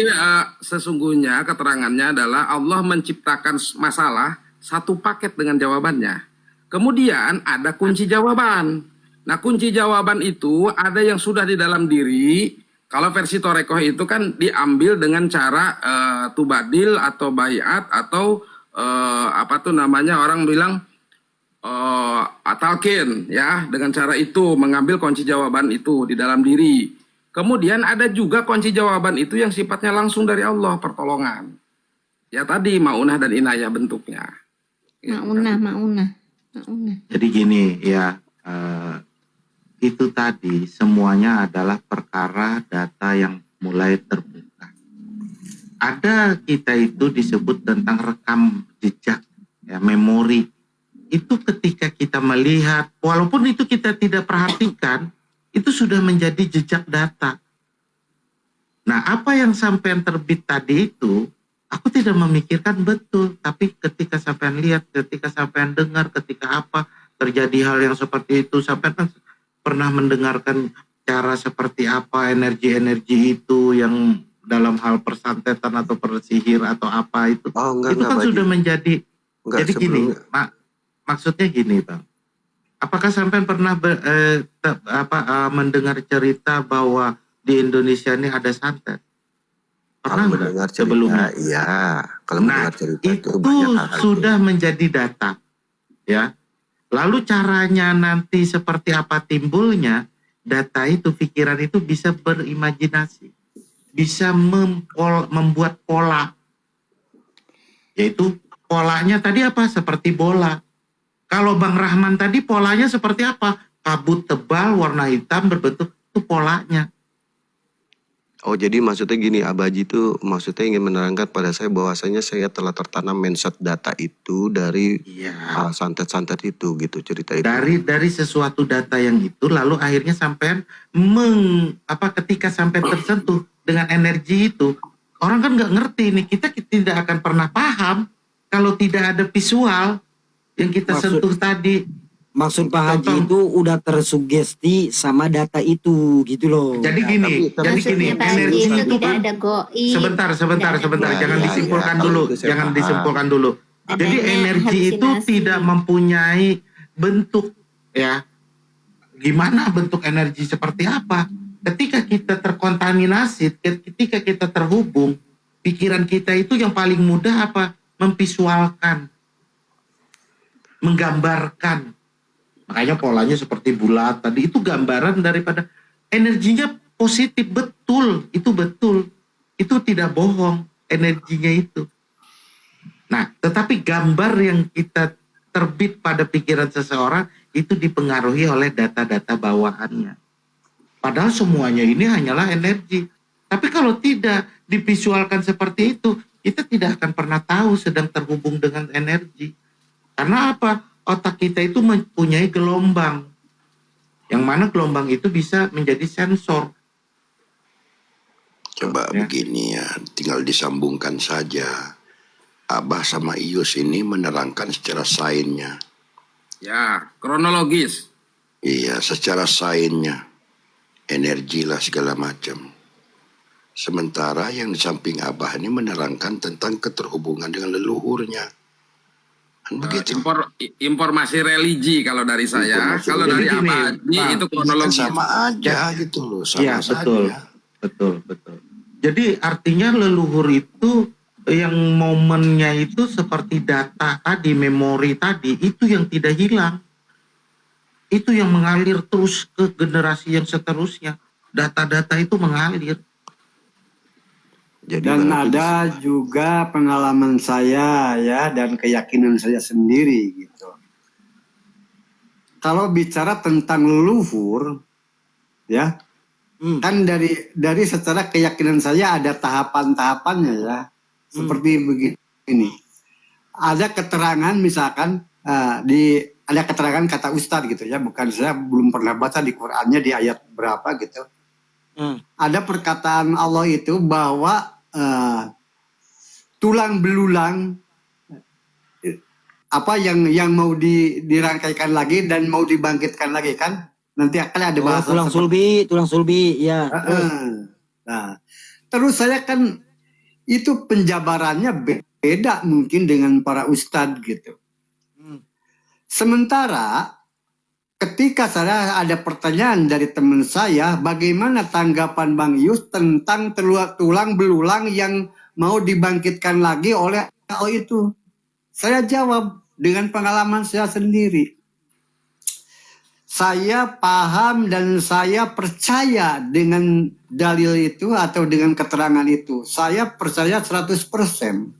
[SPEAKER 8] sesungguhnya keterangannya adalah Allah menciptakan masalah satu paket dengan jawabannya. Kemudian ada kunci jawaban. Nah, kunci jawaban itu ada yang sudah di dalam diri. Kalau versi Torekoh itu kan diambil dengan cara tubadil atau bayat atau apa tuh namanya, orang bilang talqin ya, dengan cara itu mengambil kunci jawaban itu di dalam diri. Kemudian ada juga kunci jawaban itu yang sifatnya langsung dari Allah, pertolongan. Ya tadi maunah dan inayah bentuknya.
[SPEAKER 6] Maunah.
[SPEAKER 1] Jadi gini ya, itu tadi semuanya adalah perkara data yang mulai terbuka. Ada kita itu disebut tentang rekam jejak, ya, memori. Itu ketika kita melihat, walaupun itu kita tidak perhatikan, itu sudah menjadi jejak data. Nah, apa yang sampean terbit tadi itu, aku tidak memikirkan betul, tapi ketika sampean lihat, ketika sampean dengar, ketika apa terjadi hal yang seperti itu, sampean kan pernah mendengarkan cara seperti apa energi-energi itu yang dalam hal persantetan atau persihir atau apa itu.
[SPEAKER 4] Oh, enggak,
[SPEAKER 1] Itu kan
[SPEAKER 4] Pak
[SPEAKER 1] sudah
[SPEAKER 4] Haji.
[SPEAKER 1] menjadi,
[SPEAKER 4] Enggak,
[SPEAKER 1] jadi gini,
[SPEAKER 4] sebelumnya.
[SPEAKER 1] maksudnya gini Bang. Apakah sampean pernah mendengar cerita bahwa di Indonesia ini ada santet? Pernah
[SPEAKER 4] Kalau
[SPEAKER 1] nggak
[SPEAKER 4] mendengar cerita,
[SPEAKER 1] sebelumnya?
[SPEAKER 4] iya. Kalau
[SPEAKER 1] Nah,
[SPEAKER 4] mendengar cerita itu
[SPEAKER 1] itu
[SPEAKER 4] banyak hal-hal
[SPEAKER 1] sudah menjadi data, ya. Lalu caranya nanti seperti apa timbulnya? Data itu, pikiran itu bisa berimajinasi, bisa membuat pola, yaitu polanya tadi apa? Seperti bola. Kalau Bang Rahman tadi polanya seperti apa? Kabut tebal warna hitam berbentuk, itu polanya.
[SPEAKER 4] Oh, jadi maksudnya gini, Abah Haji itu maksudnya ingin menerangkan pada saya bahwasanya saya telah tertanam mindset data itu dari
[SPEAKER 1] Iya.
[SPEAKER 4] santet-santet itu gitu cerita itu.
[SPEAKER 1] Dari sesuatu data yang itu, lalu akhirnya sampean ketika sampean tersentuh dengan energi itu, orang kan nggak ngerti nih, kita tidak akan pernah paham kalau tidak ada visual yang kita sentuh tadi.
[SPEAKER 3] Maksud Pak Haji
[SPEAKER 1] Contoh.
[SPEAKER 3] itu udah tersugesti sama data itu gitu loh.
[SPEAKER 1] Jadi gini,
[SPEAKER 6] Maksudnya tadi
[SPEAKER 1] energi
[SPEAKER 6] itu
[SPEAKER 1] itu
[SPEAKER 6] tidak
[SPEAKER 1] kan
[SPEAKER 6] ada goib.
[SPEAKER 1] sebentar,
[SPEAKER 6] Tidak ada
[SPEAKER 1] jangan
[SPEAKER 4] Ya,
[SPEAKER 1] disimpulkan
[SPEAKER 4] ya,
[SPEAKER 1] dulu,
[SPEAKER 4] kalau itu saya
[SPEAKER 1] jangan
[SPEAKER 4] paham.
[SPEAKER 1] disimpulkan dulu. Jadi
[SPEAKER 6] Adanya
[SPEAKER 1] energi itu
[SPEAKER 6] halusinasi.
[SPEAKER 1] tidak mempunyai bentuk, ya. Gimana bentuk energi seperti apa? Ketika kita terkontaminasi, ketika kita terhubung, pikiran kita itu yang paling mudah apa? Memvisualkan, menggambarkan. Makanya polanya seperti bulat tadi, itu gambaran daripada energinya positif, betul, itu tidak bohong energinya itu. Nah, tetapi gambar yang kita terbit pada pikiran seseorang itu dipengaruhi oleh data-data bawaannya. Padahal semuanya ini hanyalah energi. Tapi kalau tidak divisualkan seperti itu, kita tidak akan pernah tahu sedang terhubung dengan energi. Karena apa? Otak kita itu mempunyai gelombang. Yang mana gelombang itu bisa menjadi sensor.
[SPEAKER 7] Coba
[SPEAKER 1] Ya.
[SPEAKER 7] begini ya, tinggal disambungkan saja. Abah sama Ius ini menerangkan secara sainnya.
[SPEAKER 8] Ya, kronologis.
[SPEAKER 7] Iya, secara sainnya. Energi lah segala macam. Sementara yang di samping Abah ini menerangkan tentang keterhubungan dengan leluhurnya. Kan begitu.
[SPEAKER 8] Informasi religi kalau dari saya.
[SPEAKER 7] Informasi
[SPEAKER 8] Kalau
[SPEAKER 1] religi.
[SPEAKER 8] dari
[SPEAKER 1] Jadi gini,
[SPEAKER 8] Abah ini
[SPEAKER 1] Bang,
[SPEAKER 8] itu
[SPEAKER 7] Kan
[SPEAKER 8] kronologis.
[SPEAKER 7] sama aja gitu loh, sama
[SPEAKER 1] Iya,
[SPEAKER 7] saja.
[SPEAKER 1] betul. Jadi artinya leluhur itu yang momennya itu seperti data tadi, memori tadi, itu yang tidak hilang. Itu yang mengalir terus ke generasi yang seterusnya. Data-data itu mengalir.
[SPEAKER 7] Jadi
[SPEAKER 9] Dan
[SPEAKER 7] berarti
[SPEAKER 9] ada juga pengalaman saya ya dan keyakinan saya sendiri gitu. Kalau bicara tentang leluhur ya, kan dari secara keyakinan saya ada tahapan-tahapannya ya. Seperti begini. Ada keterangan misalkan ada keterangan kata Ustadz gitu ya, bukan saya belum pernah baca di Qur'annya di ayat berapa gitu. Ada perkataan Allah itu bahwa tulang belulang apa yang mau dirangkaikan lagi dan mau dibangkitkan lagi kan, nanti akan ada bahasa
[SPEAKER 3] tulang sulbi, ya.
[SPEAKER 9] Nah, terus saya kan itu penjabarannya beda mungkin dengan para ustadz gitu. Sementara ketika saya ada pertanyaan dari teman saya, bagaimana tanggapan Bang Yus tentang tulang belulang yang mau dibangkitkan lagi oleh Allah itu? Saya jawab dengan pengalaman saya sendiri. Saya paham dan saya percaya dengan dalil itu atau dengan keterangan itu. Saya percaya 100%.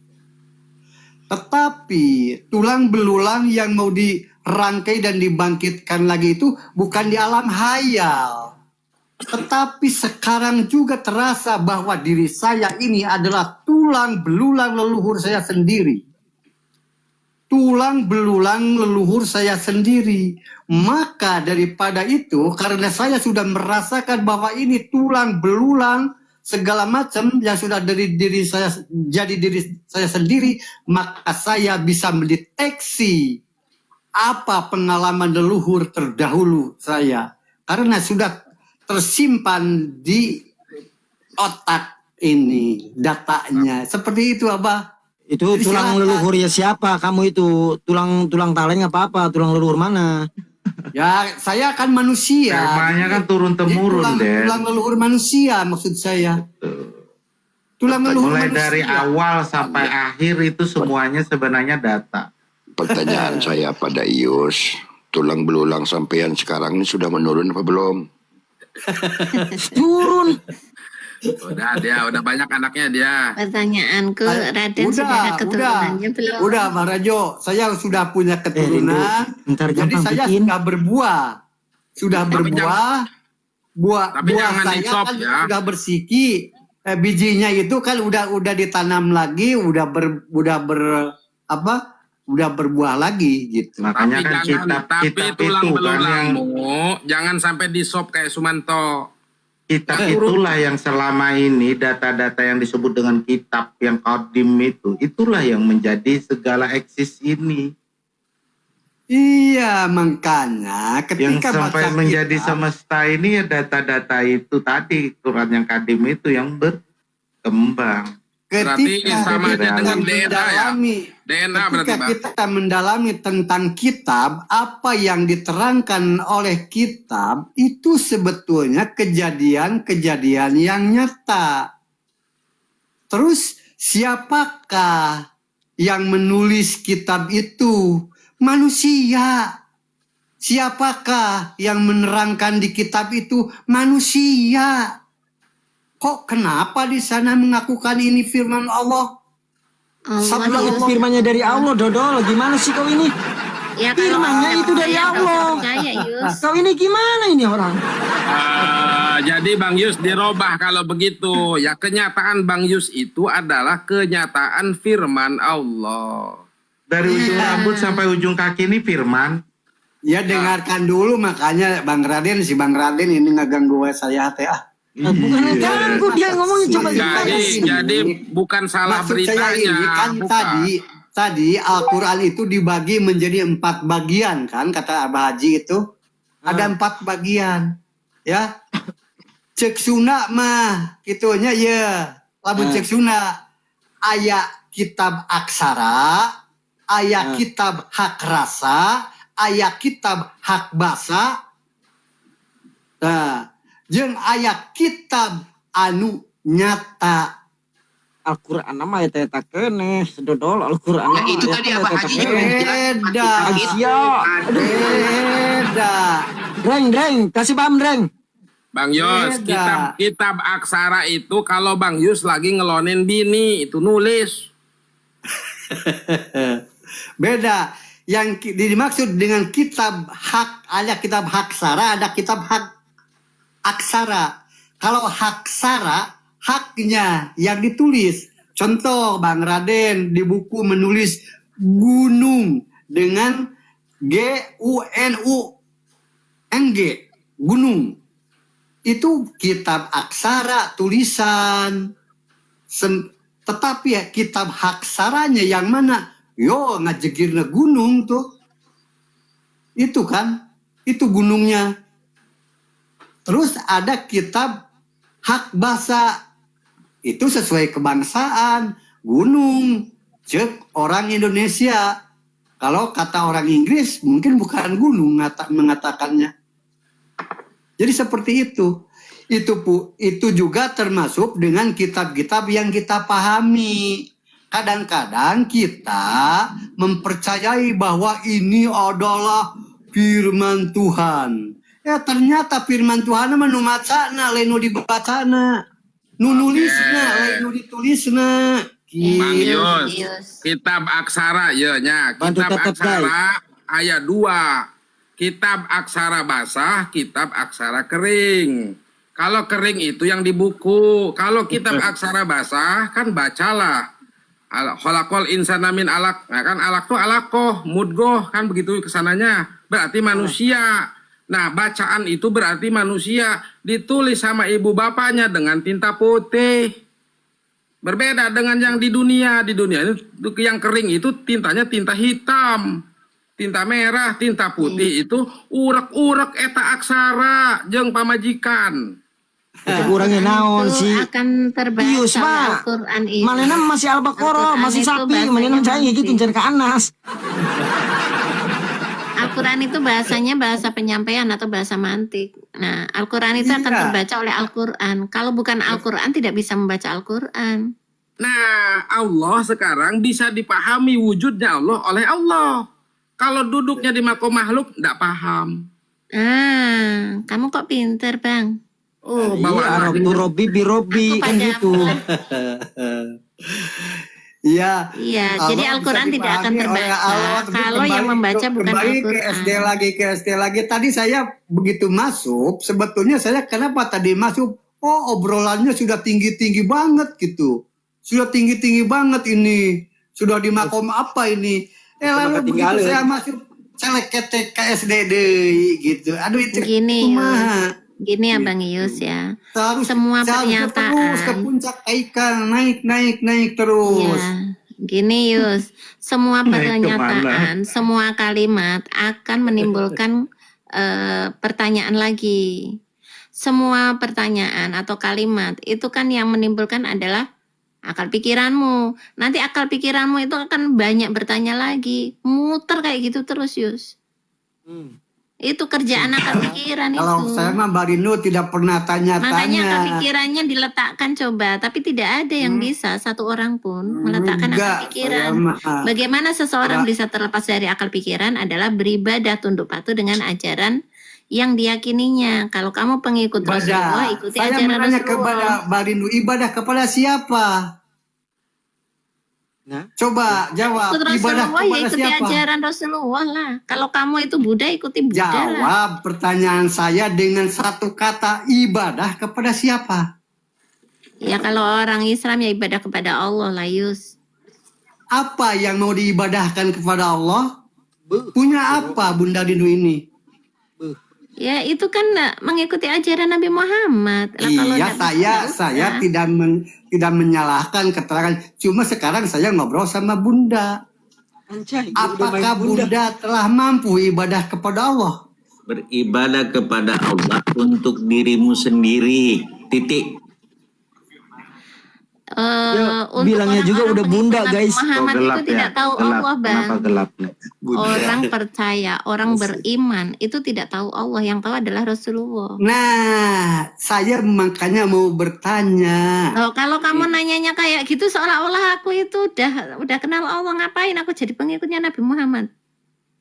[SPEAKER 9] Tetapi tulang belulang yang mau dirangkai dan dibangkitkan lagi itu bukan di alam hayal. Tetapi sekarang juga terasa bahwa diri saya ini adalah tulang belulang leluhur saya sendiri. Tulang belulang leluhur saya sendiri. Maka daripada itu, karena saya sudah merasakan bahwa ini tulang belulang segala macam yang sudah dari diri saya jadi diri saya sendiri, maka saya bisa mendeteksi apa pengalaman leluhur terdahulu saya, karena sudah tersimpan di otak ini datanya. Seperti itu, Abah.
[SPEAKER 3] Itu
[SPEAKER 9] Jadi
[SPEAKER 3] tulang
[SPEAKER 9] silakan.
[SPEAKER 3] leluhur ya siapa? Kamu itu tulang taleng apa? Tulang leluhur mana?
[SPEAKER 9] Ya, saya kan manusia.
[SPEAKER 1] Spermanya kan turun-temurun, Den.
[SPEAKER 9] Tulang leluhur manusia maksud saya. Tulang leluhur
[SPEAKER 1] Mulai
[SPEAKER 9] manusia.
[SPEAKER 1] dari awal sampai akhir itu semuanya sebenarnya data.
[SPEAKER 7] pertanyaan saya pada Ius, tulang belulang sampean sekarang ini sudah menurun apa belum?
[SPEAKER 3] Turun.
[SPEAKER 8] Udah banyak anaknya dia.
[SPEAKER 6] Pertanyaanku, Raden sudah ada keturunannya belum?
[SPEAKER 9] Udah, Bang Rajo, saya sudah punya keturunan.
[SPEAKER 3] Ntar
[SPEAKER 9] Jadi
[SPEAKER 3] gampang
[SPEAKER 9] saya
[SPEAKER 3] bikin.
[SPEAKER 9] sudah berbuah. Buah
[SPEAKER 8] Tapi jangan
[SPEAKER 9] saya
[SPEAKER 8] di-chop,
[SPEAKER 9] kan
[SPEAKER 8] ya.
[SPEAKER 9] sudah bersiki. Bijinya itu kan udah ditanam lagi, udah berbuah lagi gitu.
[SPEAKER 1] Makanya kan
[SPEAKER 8] Tapi
[SPEAKER 1] kitab
[SPEAKER 8] tulang
[SPEAKER 1] itu kan yang
[SPEAKER 8] belulangmu jangan sampai di sop kayak Sumanto.
[SPEAKER 1] kitab itulah yang selama ini data-data yang disebut dengan kitab yang qadim itulah yang menjadi segala eksis ini.
[SPEAKER 9] Iya, makanya
[SPEAKER 1] Yang
[SPEAKER 9] ketika
[SPEAKER 1] sampai
[SPEAKER 9] baca
[SPEAKER 1] menjadi
[SPEAKER 9] kitab,
[SPEAKER 1] semesta ini ya data-data itu tadi, Quran yang qadim itu yang berkembang.
[SPEAKER 8] Berarti
[SPEAKER 9] ketika
[SPEAKER 8] sama
[SPEAKER 9] kita
[SPEAKER 8] aja dengan DNA ya?
[SPEAKER 9] mendalami,
[SPEAKER 8] DNA berarti,
[SPEAKER 9] ketika
[SPEAKER 8] Bang.
[SPEAKER 9] kita mendalami tentang kitab, apa yang diterangkan oleh kitab itu sebetulnya kejadian-kejadian yang nyata. Terus siapakah yang menulis kitab itu? Manusia. Siapakah yang menerangkan di kitab itu? Manusia. Kok kenapa di sana mengakukan ini firman Allah? Sabda
[SPEAKER 6] Allah,
[SPEAKER 9] Allah.
[SPEAKER 3] Firmannya dari Allah, Dodol. Gimana sih kau ini?
[SPEAKER 6] ya kalau
[SPEAKER 3] Firmannya itu dari
[SPEAKER 6] saya nggak
[SPEAKER 3] Allah.
[SPEAKER 6] percaya, Yus.
[SPEAKER 3] Kau ini gimana ini orang?
[SPEAKER 8] Jadi Bang Yus dirobah kalau begitu. Ya kenyataan Bang Yus itu adalah kenyataan firman Allah.
[SPEAKER 1] Dari ujung rambut sampai ujung kaki ini firman.
[SPEAKER 9] Ya dengarkan dulu, makanya Bang Raden ini ngeganggu saya teh.
[SPEAKER 3] Bukan ganggu, dia ngomongnya coba
[SPEAKER 8] Jadi bukan salah
[SPEAKER 9] Maksud saya
[SPEAKER 8] beritanya.
[SPEAKER 9] ini kan
[SPEAKER 8] bukan.
[SPEAKER 9] tadi Al-Quran itu dibagi menjadi 4 bagian kan, kata Abah Haji itu ada 4 bagian, ya. Cek suna mah gitunya ya, lamun cek suna aya kitab aksara, aya kitab hak rasa, aya kitab hak basa. Nah, jeung aya kitab anu nyata.
[SPEAKER 3] Al-Quran mah eta keneh sedodol Al-Quran.
[SPEAKER 2] Nah, itu tadi Abah Haji juga
[SPEAKER 9] Beda. Beda.
[SPEAKER 3] Dreng, kasih paham Dreng.
[SPEAKER 8] Bang Yos,
[SPEAKER 9] Beda.
[SPEAKER 8] kitab aksara itu kalau Bang Yus lagi ngelonin bini itu nulis.
[SPEAKER 9] Beda. Yang dimaksud dengan kitab hak, ada kitab hak sara, ada kitab hak aksara. Kalau hak sara, haknya yang ditulis. Contoh Bang Raden di buku menulis gunung dengan GUNUNG, gunung. Itu kitab aksara tulisan. Tetapi ya kitab hak saranya yang mana? Yo ngajegirna gunung tuh. Itu kan, itu gunungnya. Terus ada kitab hak basa. Itu sesuai kebangsaan, gunung. Cek orang Indonesia. Kalau kata orang Inggris mungkin bukan gunung mengatakannya. Jadi seperti itu. Itu juga termasuk dengan kitab-kitab yang kita pahami. Kadang-kadang kita mempercayai bahwa ini adalah firman Tuhan. Ya ternyata firman Tuhan mah nu macana lain nu dibacana. Nu nulisna lain nu ditulisna.
[SPEAKER 8] Bang
[SPEAKER 9] Gitu.
[SPEAKER 8] Yus, kitab aksara ya nya.
[SPEAKER 3] Bantu
[SPEAKER 8] Kitab
[SPEAKER 3] tetep,
[SPEAKER 8] aksara ayat 2. Kitab aksara basah, kitab aksara kering. Kalau kering itu yang di buku. Kalau kitab aksara basah kan bacalah. Khalaqal insana min alaq. Nah, kan alaq tuh alakoh, mudgoh kan begitu kesananya. Berarti manusia. Nah, bacaan itu berarti manusia. Ditulis sama ibu bapaknya dengan tinta putih. Berbeda dengan yang di dunia. Di dunia itu yang kering itu tintanya tinta hitam. Tinta merah, tinta putih itu urek-urek eta aksara jeung pamajikan.
[SPEAKER 3] Itu kurangnya naon
[SPEAKER 6] Itu
[SPEAKER 3] sih.
[SPEAKER 6] akan terbaca
[SPEAKER 3] Ius mah.
[SPEAKER 6] Al-Quran itu.
[SPEAKER 3] Malena masih Al-Baqarah,
[SPEAKER 6] Al-Quran
[SPEAKER 3] masih
[SPEAKER 6] itu
[SPEAKER 3] sapi,
[SPEAKER 6] bahasanya
[SPEAKER 3] malena cai gitu
[SPEAKER 6] masih.
[SPEAKER 3] jangan ke Anas.
[SPEAKER 6] Al-Quran itu bahasanya bahasa penyampaian atau bahasa mantik. Nah, Al-Quran itu akan
[SPEAKER 9] Iya.
[SPEAKER 6] terbaca oleh Al-Quran. Kalau bukan Al-Quran tidak bisa membaca Al-Quran.
[SPEAKER 8] Nah, Allah sekarang bisa dipahami wujudnya Allah oleh Allah. Kalau duduknya di makom makhluk, tidak paham.
[SPEAKER 6] Ah, kamu kok pinter, Bang?
[SPEAKER 8] Oh,
[SPEAKER 3] Iya,
[SPEAKER 8] bawaan
[SPEAKER 3] Robi
[SPEAKER 8] lahir.
[SPEAKER 3] Robi Birobi
[SPEAKER 6] Aku
[SPEAKER 3] kan
[SPEAKER 6] padamu.
[SPEAKER 3] gitu.
[SPEAKER 9] Iya.
[SPEAKER 6] Iya,
[SPEAKER 9] Allah
[SPEAKER 6] jadi
[SPEAKER 9] bisa
[SPEAKER 6] Al-Quran tidak akan
[SPEAKER 9] dipahami oleh
[SPEAKER 6] terbaca
[SPEAKER 9] Allah, tapi
[SPEAKER 6] kalau yang membaca bukan
[SPEAKER 9] kembali ke
[SPEAKER 6] Al-Quran.
[SPEAKER 9] SD lagi. Tadi saya begitu masuk, sebetulnya saya kenapa tadi masuk? Oh, obrolannya sudah tinggi-tinggi banget gitu. Sudah tinggi-tinggi banget ini. Sudah di makom apa ini? Lalu begitu saya masuk, saya leket ke SD deui gitu. Aduh itu
[SPEAKER 6] Gini,
[SPEAKER 9] kumaha.
[SPEAKER 6] Gini ya Bang Ius ya.
[SPEAKER 9] Harus
[SPEAKER 6] Semua
[SPEAKER 9] seharusnya terus ke
[SPEAKER 6] pernyataan.
[SPEAKER 9] puncak ikan, naik terus.
[SPEAKER 6] Ya, gini Yus, semua pernyataan, semua kalimat akan menimbulkan pertanyaan lagi. Semua pertanyaan atau kalimat itu kan yang menimbulkan adalah akal pikiranmu. Nanti akal pikiranmu itu akan banyak bertanya lagi, muter kayak gitu terus Yus. Itu kerjaan akal pikiran
[SPEAKER 9] Kalau
[SPEAKER 6] itu.
[SPEAKER 9] saya mah Barindo tidak pernah
[SPEAKER 6] Makanya akal
[SPEAKER 9] tanya-tanya.
[SPEAKER 6] pikirannya diletakkan coba, tapi tidak ada yang bisa satu orang pun meletakkan akal
[SPEAKER 9] Enggak,
[SPEAKER 6] pikiran.
[SPEAKER 9] saya mah,
[SPEAKER 6] Bagaimana seseorang
[SPEAKER 9] Enggak.
[SPEAKER 6] bisa terlepas dari akal pikiran adalah beribadah tunduk patuh dengan ajaran yang diyakininya. Kalau kamu pengikut Rasulullah,
[SPEAKER 9] ibadah.
[SPEAKER 6] ikuti
[SPEAKER 9] Saya
[SPEAKER 6] ajaran
[SPEAKER 9] menanya kepada
[SPEAKER 6] Rasulullah.
[SPEAKER 9] Barindo, ibadah kepada siapa?
[SPEAKER 3] Nah.
[SPEAKER 9] Coba jawab,
[SPEAKER 6] Ikut
[SPEAKER 9] ibadah
[SPEAKER 6] Rasulullah ya
[SPEAKER 9] kepada
[SPEAKER 6] ikuti
[SPEAKER 9] siapa?
[SPEAKER 6] ajaran Rasulullah lah. Kalau kamu itu Buddha, ikuti Buddha lah.
[SPEAKER 9] Jawab pertanyaan saya dengan satu kata, ibadah kepada siapa?
[SPEAKER 6] Ya kalau orang Islam ya ibadah kepada Allah lah Yus.
[SPEAKER 9] Apa yang mau diibadahkan kepada Allah? Punya apa Bunda Dinu ini?
[SPEAKER 6] Ya itu kan mengikuti ajaran Nabi Muhammad. Lah, kalau
[SPEAKER 9] Iya,
[SPEAKER 6] nggak bisa, ya
[SPEAKER 9] saya
[SPEAKER 6] udah.
[SPEAKER 9] tidak menyalahkan keterangan. Cuma sekarang saya ngobrol sama Bunda.
[SPEAKER 3] Anjay, dia udah main
[SPEAKER 9] Apakah Bunda telah mampu ibadah kepada Allah?
[SPEAKER 5] Beribadah kepada Allah untuk dirimu sendiri. Titik.
[SPEAKER 3] Ya,
[SPEAKER 6] Untuk
[SPEAKER 3] bilangnya juga
[SPEAKER 6] orang-orang
[SPEAKER 3] udah Bunda,
[SPEAKER 6] pengikut Nabi
[SPEAKER 3] guys.
[SPEAKER 6] Muhammad itu tidak tahu Allah, Bang.
[SPEAKER 1] Kenapa gelap nih?
[SPEAKER 6] Orang percaya, orang beriman itu tidak tahu Allah, yang tahu adalah Rasulullah.
[SPEAKER 9] Nah, saya makanya mau bertanya.
[SPEAKER 6] Loh, kalau kamu nanyanya kayak gitu seolah-olah aku itu udah kenal Allah, ngapain aku jadi pengikutnya Nabi Muhammad?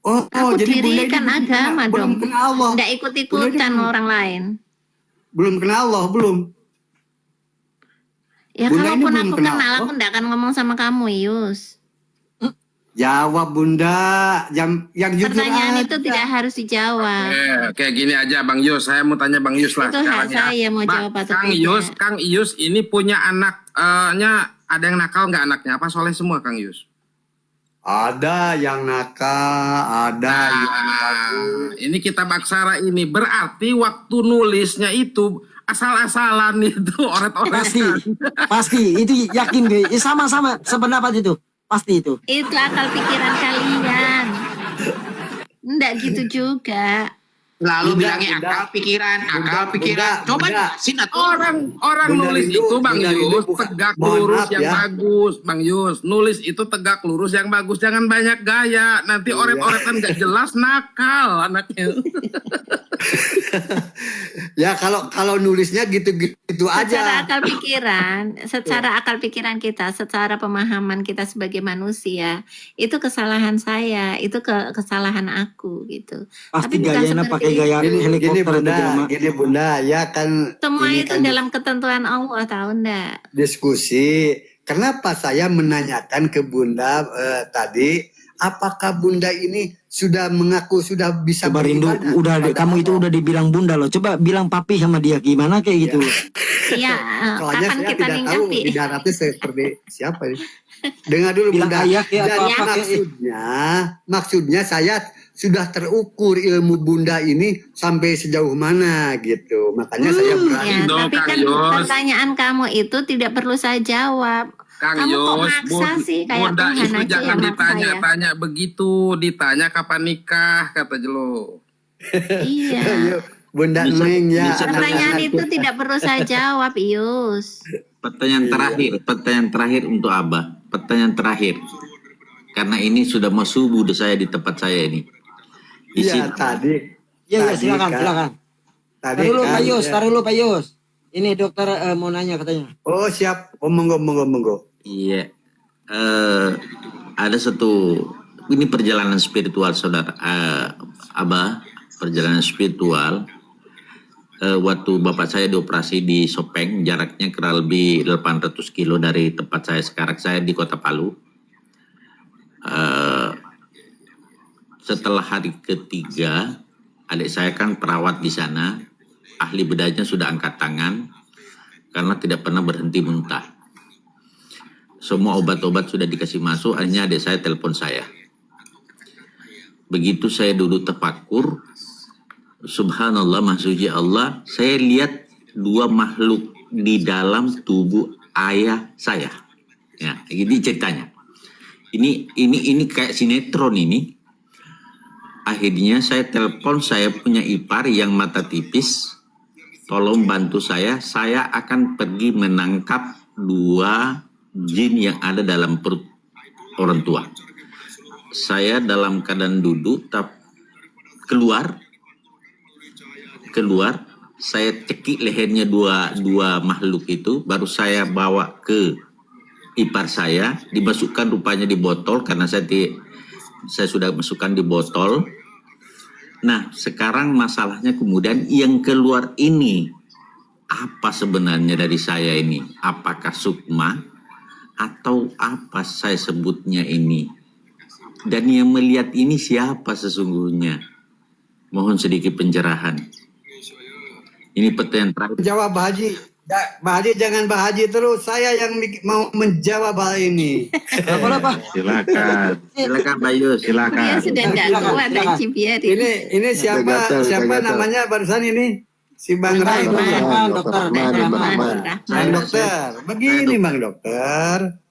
[SPEAKER 9] Oh,
[SPEAKER 6] Aku
[SPEAKER 9] jadi Bunda ini
[SPEAKER 6] dirikan agama
[SPEAKER 9] belum
[SPEAKER 6] dong.
[SPEAKER 9] kenal Allah.
[SPEAKER 6] Nggak ikut-ikutan orang lain.
[SPEAKER 9] Belum kenal Allah, belum.
[SPEAKER 6] Ya
[SPEAKER 9] Bunda ini
[SPEAKER 6] kalaupun
[SPEAKER 9] belum
[SPEAKER 6] aku
[SPEAKER 9] kenal
[SPEAKER 6] kenal,
[SPEAKER 9] Allah.
[SPEAKER 6] aku nggak akan ngomong sama kamu, Yus.
[SPEAKER 9] Jawab Bunda, yang jujur
[SPEAKER 6] Pertanyaan
[SPEAKER 9] aja.
[SPEAKER 6] itu tidak harus dijawab.
[SPEAKER 8] Kayak gini aja Bang Yus, saya mau tanya Bang Yus lah
[SPEAKER 6] Itu hak
[SPEAKER 8] sekarang ya.
[SPEAKER 6] saya mau jawab atau
[SPEAKER 8] Kang
[SPEAKER 6] tidak.
[SPEAKER 8] Yus, Kang Yus ini punya anaknya, ada yang nakal nggak anaknya? Apa soleh semua Kang Yus?
[SPEAKER 9] Ada yang nakal, ada yang bagus.
[SPEAKER 8] Ini kitab aksara ini berarti waktu nulisnya itu asal-asalan itu oret-oretan.
[SPEAKER 3] Pasti itu yakin gue. Sama-sama sependapat itu. Pasti itu.
[SPEAKER 6] Itu akal pikiran kalian. Enggak gitu juga.
[SPEAKER 2] Lalu
[SPEAKER 9] Bunda,
[SPEAKER 2] bilangnya
[SPEAKER 9] Bunda.
[SPEAKER 2] akal pikiran.
[SPEAKER 9] Bunda,
[SPEAKER 2] Coba
[SPEAKER 9] Bunda.
[SPEAKER 2] jelasin atuh.
[SPEAKER 8] Orang
[SPEAKER 9] Bunda
[SPEAKER 8] nulis
[SPEAKER 9] Rindu,
[SPEAKER 8] itu Bang
[SPEAKER 9] Bunda Rindu
[SPEAKER 8] Yus
[SPEAKER 9] bukan-
[SPEAKER 8] tegak
[SPEAKER 9] mohon
[SPEAKER 8] lurus
[SPEAKER 9] maaf
[SPEAKER 8] yang
[SPEAKER 9] ya.
[SPEAKER 8] bagus, Bang Yus. Nulis itu tegak lurus yang bagus, jangan banyak gaya. Nanti
[SPEAKER 9] Iya.
[SPEAKER 8] oret-oretan gak jelas nakal anaknya.
[SPEAKER 9] Ya kalau nulisnya gitu-gitu
[SPEAKER 6] Secara
[SPEAKER 9] aja.
[SPEAKER 6] akal pikiran kita, secara pemahaman kita sebagai manusia, itu kesalahan saya, itu kesalahan aku gitu.
[SPEAKER 3] Pasti
[SPEAKER 6] Tapi bukan
[SPEAKER 3] gayanya
[SPEAKER 6] seperti
[SPEAKER 3] pakai gaya
[SPEAKER 6] itu.
[SPEAKER 9] Gini
[SPEAKER 3] helikopter itu jelema.
[SPEAKER 9] Gini Bunda, ya kan
[SPEAKER 6] Semua
[SPEAKER 9] ini
[SPEAKER 6] itu
[SPEAKER 9] kan
[SPEAKER 6] dalam ketentuan Allah, tahu enggak?
[SPEAKER 9] diskusi. Kenapa saya menanyakan ke Bunda tadi, apakah Bunda ini sudah mengaku sudah bisa
[SPEAKER 3] Coba Rindu,
[SPEAKER 9] beribadah
[SPEAKER 3] udah
[SPEAKER 9] kepada
[SPEAKER 3] kamu itu
[SPEAKER 9] Allah?
[SPEAKER 3] udah dibilang Bunda loh. Coba bilang papi sama dia gimana kayak gitu.
[SPEAKER 6] Iya,
[SPEAKER 9] Soalnya
[SPEAKER 6] kapan
[SPEAKER 9] saya
[SPEAKER 6] kita
[SPEAKER 9] tidak tahu
[SPEAKER 6] ninggapi?
[SPEAKER 9] ibaratnya seperti siapa ini. Dengar dulu
[SPEAKER 3] Bilang
[SPEAKER 9] Bunda.
[SPEAKER 3] ayah kayak
[SPEAKER 9] Dan
[SPEAKER 3] apa-apa kayak
[SPEAKER 9] maksudnya saya sudah terukur ilmu Bunda ini sampai sejauh mana gitu. Makanya saya berani.
[SPEAKER 6] Ya,
[SPEAKER 8] Dong,
[SPEAKER 6] tapi
[SPEAKER 8] Kang
[SPEAKER 6] kan
[SPEAKER 8] Yos.
[SPEAKER 6] pertanyaan kamu itu tidak perlu saya jawab.
[SPEAKER 8] Kang
[SPEAKER 6] Kamu kok
[SPEAKER 8] Yos,
[SPEAKER 6] maksa sih kayak
[SPEAKER 8] Bunda
[SPEAKER 6] Tuhan
[SPEAKER 8] itu
[SPEAKER 6] aja
[SPEAKER 8] jangan
[SPEAKER 6] yang maksa ya.
[SPEAKER 8] ditanya-tanya begitu, ditanya kapan nikah kata Jelo.
[SPEAKER 6] Iya.
[SPEAKER 9] Yuk, Bunda
[SPEAKER 5] Bisa-
[SPEAKER 9] Neng ya.
[SPEAKER 5] bisa
[SPEAKER 6] Pertanyaan
[SPEAKER 9] anak-anak.
[SPEAKER 6] itu tidak perlu saya jawab, Yus.
[SPEAKER 5] Pertanyaan terakhir untuk Abah. Pertanyaan terakhir. Karena ini sudah mau subuh saya di tempat saya ini. Di
[SPEAKER 9] Iya
[SPEAKER 5] sini.
[SPEAKER 9] tadi.
[SPEAKER 3] Iya,
[SPEAKER 9] Tadi
[SPEAKER 3] silakan,
[SPEAKER 9] kan-
[SPEAKER 3] silakan.
[SPEAKER 9] Tadi
[SPEAKER 3] Taruh dulu
[SPEAKER 9] kan,
[SPEAKER 3] Pak Yus,
[SPEAKER 9] ya.
[SPEAKER 3] taruh dulu Pak Yus. Ini dokter mau nanya katanya.
[SPEAKER 9] Oh siap. Oh monggo.
[SPEAKER 5] Iya. Ada satu, ini perjalanan spiritual saudara. Abah, perjalanan spiritual. Waktu bapak saya dioperasi di Sopeng, jaraknya kurang lebih 800 kilo dari tempat saya sekarang. Saya di Kota Palu. Setelah hari ketiga, adik saya kan perawat di sana, ahli bedahnya sudah angkat tangan karena tidak pernah berhenti muntah. Semua obat-obat sudah dikasih masuk, akhirnya adik saya telepon saya. Begitu saya duduk terpakur, subhanallah, maksudnya Allah, saya lihat dua makhluk di dalam tubuh ayah saya. Ya, ini ceritanya. Ini kayak sinetron ini. Akhirnya saya telepon, saya punya ipar yang mata tipis, tolong bantu saya akan pergi menangkap dua jin yang ada dalam perut orang tua. Saya dalam keadaan duduk, keluar, saya cekik lehernya dua makhluk itu, baru saya bawa ke ipar saya, dimasukkan rupanya di botol karena saya sudah masukkan di botol. Nah, sekarang masalahnya kemudian yang keluar ini apa sebenarnya dari saya ini? Apakah sukma atau apa saya sebutnya ini? Dan yang melihat ini siapa sesungguhnya? Mohon sedikit pencerahan. Ini pertanyaan terakhir.
[SPEAKER 9] Jawab Haji. Pak Haji jangan Pak Haji terus. Saya yang mau menjawab hal ini.
[SPEAKER 3] Apa?
[SPEAKER 1] Silakan.
[SPEAKER 5] Silakan Pak Yus.
[SPEAKER 6] Dia
[SPEAKER 1] Silakan.
[SPEAKER 6] sudah nggak kuat Haji, biarin.
[SPEAKER 9] Ini siapa namanya barusan ini? Si Bang Rahman. Bang Dokter. Begini Bang Dokter.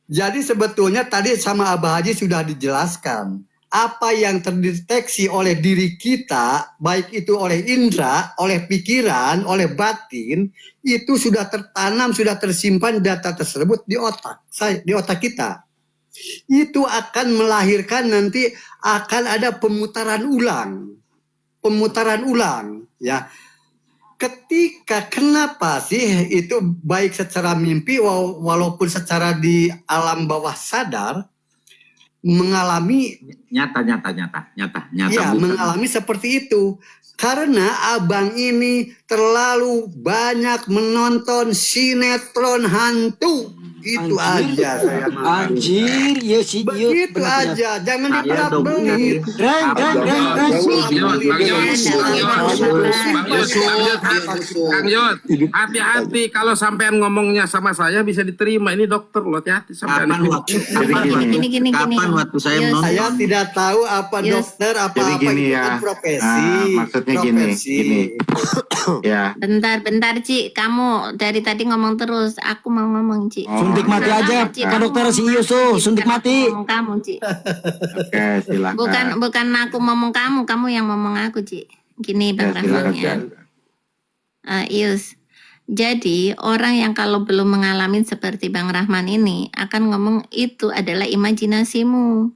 [SPEAKER 9] Jadi sebetulnya tadi sama Abah Haji sudah dijelaskan. Apa yang terdeteksi oleh diri kita, baik itu oleh indera, oleh pikiran, oleh batin, itu sudah tertanam, sudah tersimpan data tersebut di otak kita. Itu akan melahirkan nanti akan ada pemutaran ulang, ya. Kenapa sih itu baik secara mimpi walaupun secara di alam bawah sadar mengalami
[SPEAKER 5] Nyata.
[SPEAKER 9] ya,
[SPEAKER 5] Bukan.
[SPEAKER 9] mengalami seperti itu. Karena abang ini terlalu banyak menonton sinetron hantu. Itu aja saya mau.
[SPEAKER 3] Anjir, ya si
[SPEAKER 9] Begitu aja, jangan dibelak-belit.
[SPEAKER 3] Reng.
[SPEAKER 8] Kang Yud, hati-hati kalau sampean ngomongnya sama saya bisa diterima. Ini dokter loh, hati-hati sampean.
[SPEAKER 5] Kapan waktu saya
[SPEAKER 6] Yus.
[SPEAKER 5] menonton?
[SPEAKER 9] Saya tidak tahu apa
[SPEAKER 6] Yes.
[SPEAKER 9] dokter,
[SPEAKER 1] Jadi
[SPEAKER 9] apa-apa
[SPEAKER 1] gini
[SPEAKER 9] itu
[SPEAKER 1] ya,
[SPEAKER 9] kan profesi.
[SPEAKER 1] maksudnya gini. Ya.
[SPEAKER 6] Bentar, Ci. Kamu dari tadi ngomong terus. Aku mau ngomong, Ci.
[SPEAKER 3] Suntik mati aja, Pak Dokter si Yusuf, suntik mati.
[SPEAKER 6] Ngomong kamu, Ci.
[SPEAKER 1] Oke, silakan.
[SPEAKER 6] Bukan aku ngomong kamu yang ngomong aku, Ci. Gini Bang
[SPEAKER 1] Ya,
[SPEAKER 6] Rahman
[SPEAKER 1] silakan.
[SPEAKER 6] ya. Yus. Jadi orang yang kalau belum mengalami seperti Bang Rahman ini akan ngomong itu adalah imajinasimu.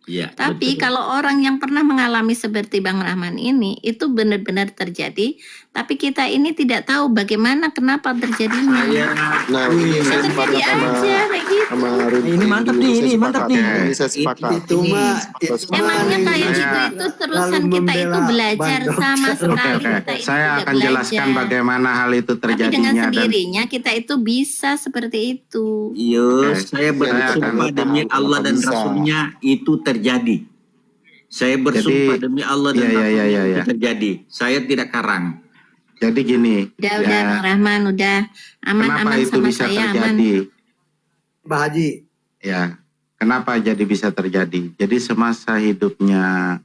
[SPEAKER 5] Iya.
[SPEAKER 6] Tapi
[SPEAKER 5] betul.
[SPEAKER 6] kalau orang yang pernah mengalami seperti Bang Rahman ini, itu benar-benar terjadi. Tapi kita ini tidak tahu bagaimana, kenapa terjadinya.
[SPEAKER 4] Nah, ini saya
[SPEAKER 6] Terjadi
[SPEAKER 4] sepakat sama
[SPEAKER 6] aja kayak gitu.
[SPEAKER 4] sama Rudy.
[SPEAKER 3] Ini mantap nih,
[SPEAKER 4] Saya
[SPEAKER 3] ini mantap
[SPEAKER 4] sepakat.
[SPEAKER 3] nih.
[SPEAKER 4] Ini saya sepakat.
[SPEAKER 9] Itu mah
[SPEAKER 6] Emangnya kayak
[SPEAKER 1] Saya-
[SPEAKER 6] gitu itu terusan
[SPEAKER 9] lalu
[SPEAKER 6] kita itu
[SPEAKER 9] membela
[SPEAKER 6] belajar
[SPEAKER 9] Bang
[SPEAKER 6] sama
[SPEAKER 9] Dokter.
[SPEAKER 6] sekali.
[SPEAKER 1] Oke.
[SPEAKER 6] Kita itu
[SPEAKER 1] Saya
[SPEAKER 6] tidak
[SPEAKER 1] akan jelaskan
[SPEAKER 6] belajar.
[SPEAKER 1] bagaimana hal itu
[SPEAKER 6] Tapi dengan
[SPEAKER 1] terjadinya dan
[SPEAKER 6] sendirinya kita itu bisa seperti itu.
[SPEAKER 5] Yus,
[SPEAKER 1] Oke,
[SPEAKER 5] saya bersumpah
[SPEAKER 1] akan-
[SPEAKER 5] demi Allah dan
[SPEAKER 4] bisa.
[SPEAKER 5] Rasulnya itu terjadi. Saya bersumpah
[SPEAKER 1] Jadi,
[SPEAKER 5] demi Allah dan
[SPEAKER 1] iya,
[SPEAKER 5] Rasulnya
[SPEAKER 1] iya.
[SPEAKER 5] itu terjadi. Saya tidak karang.
[SPEAKER 1] jadi gini.
[SPEAKER 6] Udah
[SPEAKER 1] ya,
[SPEAKER 6] Bang Rahman, udah
[SPEAKER 1] kenapa
[SPEAKER 6] aman
[SPEAKER 1] itu
[SPEAKER 6] sama
[SPEAKER 1] bisa
[SPEAKER 6] saya aman.
[SPEAKER 1] terjadi?
[SPEAKER 9] Pak Haji,
[SPEAKER 1] Ya, kenapa jadi bisa terjadi? Jadi semasa hidupnya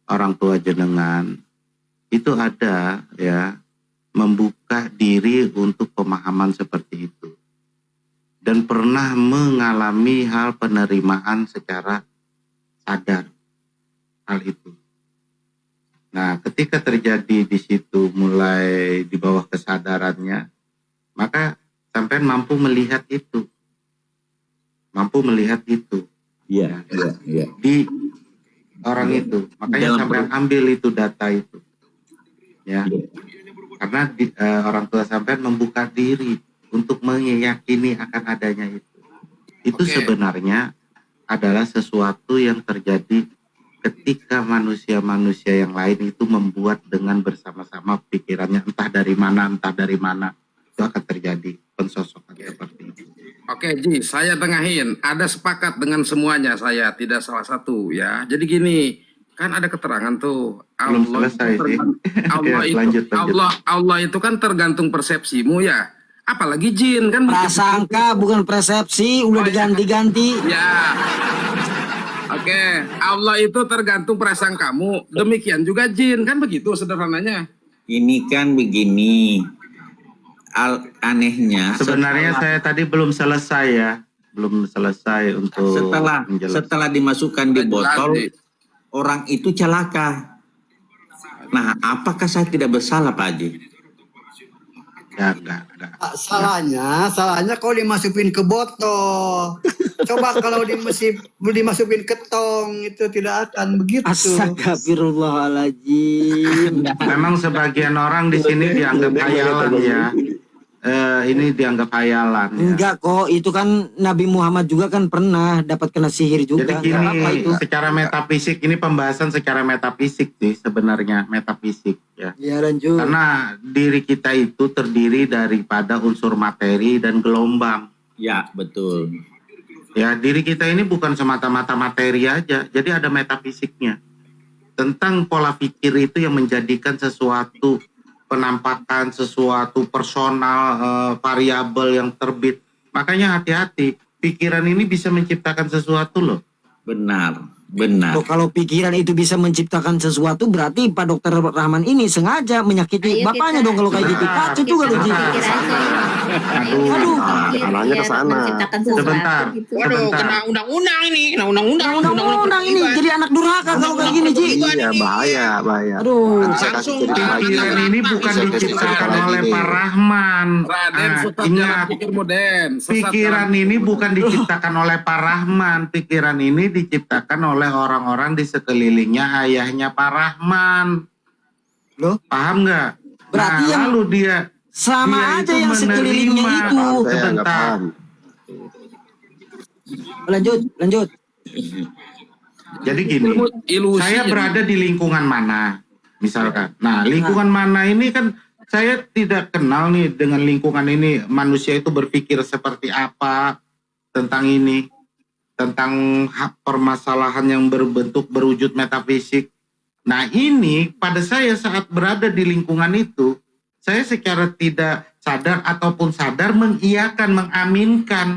[SPEAKER 1] orang tua jenengan itu ada ya membuka diri untuk pemahaman seperti itu dan pernah mengalami hal penerimaan secara sadar hal itu. Nah, ketika terjadi di situ mulai di bawah kesadarannya, maka sampai mampu melihat itu.
[SPEAKER 5] Iya.
[SPEAKER 1] Di orang itu. Makanya
[SPEAKER 5] Dalam
[SPEAKER 1] sampai ambil itu data itu. Ya. Karena orang tua sampai membuka diri untuk meyakini akan adanya itu. Itu
[SPEAKER 8] Oke.
[SPEAKER 1] sebenarnya adalah sesuatu yang terjadi ketika manusia-manusia yang lain itu membuat dengan bersama-sama pikirannya entah dari mana itu akan terjadi pensosokan seperti itu.
[SPEAKER 8] Oke Ji, saya tengahin. Ada sepakat dengan semuanya, saya tidak salah satu ya. Jadi gini, kan ada keterangan tuh.
[SPEAKER 1] Belum selesai sih. Ya, lanjut.
[SPEAKER 8] Allah itu kan tergantung persepsimu ya. Apalagi jin kan.
[SPEAKER 3] Prasangka bukan persepsi, udah diganti-ganti.
[SPEAKER 8] Ya. Oke, Allah itu tergantung prasangkamu. Demikian juga jin kan begitu sederhananya.
[SPEAKER 5] Ini kan begini. Anehnya
[SPEAKER 1] Sebenarnya saya tadi belum selesai ya. Belum selesai untuk menjelaskan.
[SPEAKER 5] setelah dimasukkan di botol, orang itu celaka. Nah, apakah saya tidak bersalah, Pak Haji?
[SPEAKER 1] Enggak.
[SPEAKER 9] salahnya kalau dimasukin ke botol. Coba kalau dimasukin ke tong itu tidak akan begitu.
[SPEAKER 3] Astagfirullahaladzim.
[SPEAKER 1] Memang sebagian orang di sini dianggap hayalan ya. Ini dianggap hayalan ya.
[SPEAKER 3] Enggak kok, itu kan Nabi Muhammad juga kan pernah dapat kena sihir juga.
[SPEAKER 1] Jadi
[SPEAKER 3] Enggak apa
[SPEAKER 1] gini,
[SPEAKER 3] itu.
[SPEAKER 1] secara metafisik ini pembahasan secara metafisik sih sebenarnya metafisik ya.
[SPEAKER 3] Ya lanjut.
[SPEAKER 1] Karena diri kita itu terdiri daripada unsur materi dan gelombang.
[SPEAKER 5] Ya, betul.
[SPEAKER 1] Ya, diri kita ini bukan semata-mata materi aja, jadi ada metafisiknya. Tentang pola pikir itu yang menjadikan sesuatu penampakan sesuatu personal, variabel yang terbit. Makanya hati-hati, pikiran ini bisa menciptakan sesuatu loh.
[SPEAKER 5] Benar, benar.
[SPEAKER 3] Tuh, kalau pikiran itu bisa menciptakan sesuatu, berarti Pak Dokter Rahman ini sengaja menyakiti
[SPEAKER 6] Ayo
[SPEAKER 3] bapaknya
[SPEAKER 6] kita-
[SPEAKER 3] dong kalau kayak gitu. Kacau juga loh, Ji.
[SPEAKER 6] Pikir aja.
[SPEAKER 3] Aduh.
[SPEAKER 4] Arahnya ke sana.
[SPEAKER 6] Menciptakan sesuatu
[SPEAKER 1] Sebentar.
[SPEAKER 6] gitu.
[SPEAKER 2] Waduh,
[SPEAKER 1] Sebentar.
[SPEAKER 2] kena undang-undang ini, kena undang-undang.
[SPEAKER 3] Undang-undang ini jadi anak durhaka kalau kayak gini, Ji.
[SPEAKER 4] Iya, bahaya, bahaya.
[SPEAKER 3] Aduh.
[SPEAKER 4] Bisa kasih
[SPEAKER 2] Langsung
[SPEAKER 4] cerita lagi.
[SPEAKER 1] Pikiran ini bukan
[SPEAKER 4] Bisa kasih
[SPEAKER 1] diciptakan
[SPEAKER 4] cerita
[SPEAKER 1] oleh
[SPEAKER 4] lagi
[SPEAKER 1] Pak
[SPEAKER 4] nih.
[SPEAKER 1] Rahman.
[SPEAKER 8] Raden
[SPEAKER 1] Ah,
[SPEAKER 8] sesat jalan
[SPEAKER 1] ingat,
[SPEAKER 8] pikirmu, Den. Sesat
[SPEAKER 1] pikiran
[SPEAKER 8] jalan
[SPEAKER 1] ini
[SPEAKER 8] pikirmu.
[SPEAKER 1] bukan diciptakan oleh Pak Rahman. Pikiran ini diciptakan oleh orang-orang di sekelilingnya ayahnya Pak Rahman.
[SPEAKER 3] Loh?
[SPEAKER 1] Paham nggak?
[SPEAKER 3] Berarti
[SPEAKER 1] Nah,
[SPEAKER 3] yang
[SPEAKER 1] lalu dia
[SPEAKER 3] sama aja
[SPEAKER 1] itu
[SPEAKER 3] yang sekelilingnya
[SPEAKER 1] menerima.
[SPEAKER 3] itu.
[SPEAKER 4] Saya nggak
[SPEAKER 1] Sebentar.
[SPEAKER 4] paham.
[SPEAKER 3] Lanjut.
[SPEAKER 1] Jadi gini,
[SPEAKER 8] Ilusi
[SPEAKER 1] saya
[SPEAKER 8] jadi.
[SPEAKER 1] berada di lingkungan mana, misalkan. Nah, lingkungan mana ini kan saya tidak kenal nih dengan lingkungan ini. Manusia itu berpikir seperti apa tentang ini, tentang permasalahan yang berbentuk berwujud metafisik. Nah, ini pada saya saat berada di lingkungan itu, saya secara tidak sadar ataupun sadar mengiyakan, mengaminkan.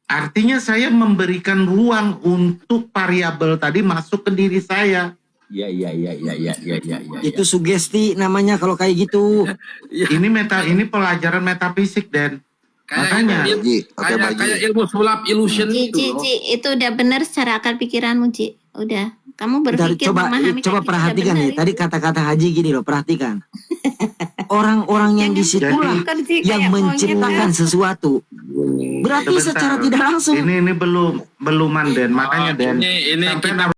[SPEAKER 1] Artinya saya memberikan ruang untuk variabel tadi masuk ke diri saya.
[SPEAKER 5] Iya.
[SPEAKER 3] Itu sugesti namanya kalau kayak gitu.
[SPEAKER 1] Ini pelajaran metafisik, Dan. Makanya.
[SPEAKER 4] Ji, oke, Pak Ji.
[SPEAKER 8] Kayak ilmu sulap illusion
[SPEAKER 6] Ci,
[SPEAKER 8] itu.
[SPEAKER 6] itu udah benar secara akal pikiranmu, Ci. Udah. Kamu
[SPEAKER 3] Bentar,
[SPEAKER 6] berpikir
[SPEAKER 3] coba
[SPEAKER 6] memahami kayak gitu,
[SPEAKER 3] perhatikan
[SPEAKER 6] udah
[SPEAKER 3] nih.
[SPEAKER 6] benar
[SPEAKER 3] Tadi kata-kata Haji gini loh, perhatikan. Orang-orang yang
[SPEAKER 6] Jangan
[SPEAKER 3] disitulah
[SPEAKER 6] bukan, Ci,
[SPEAKER 3] yang
[SPEAKER 6] kayak monyet
[SPEAKER 3] menciptakan
[SPEAKER 6] ya.
[SPEAKER 3] sesuatu. Berarti
[SPEAKER 1] Sebentar.
[SPEAKER 3] secara tidak langsung
[SPEAKER 1] Ini beluman, Den. Makanya, Den.
[SPEAKER 8] Ini
[SPEAKER 1] sampai
[SPEAKER 8] kita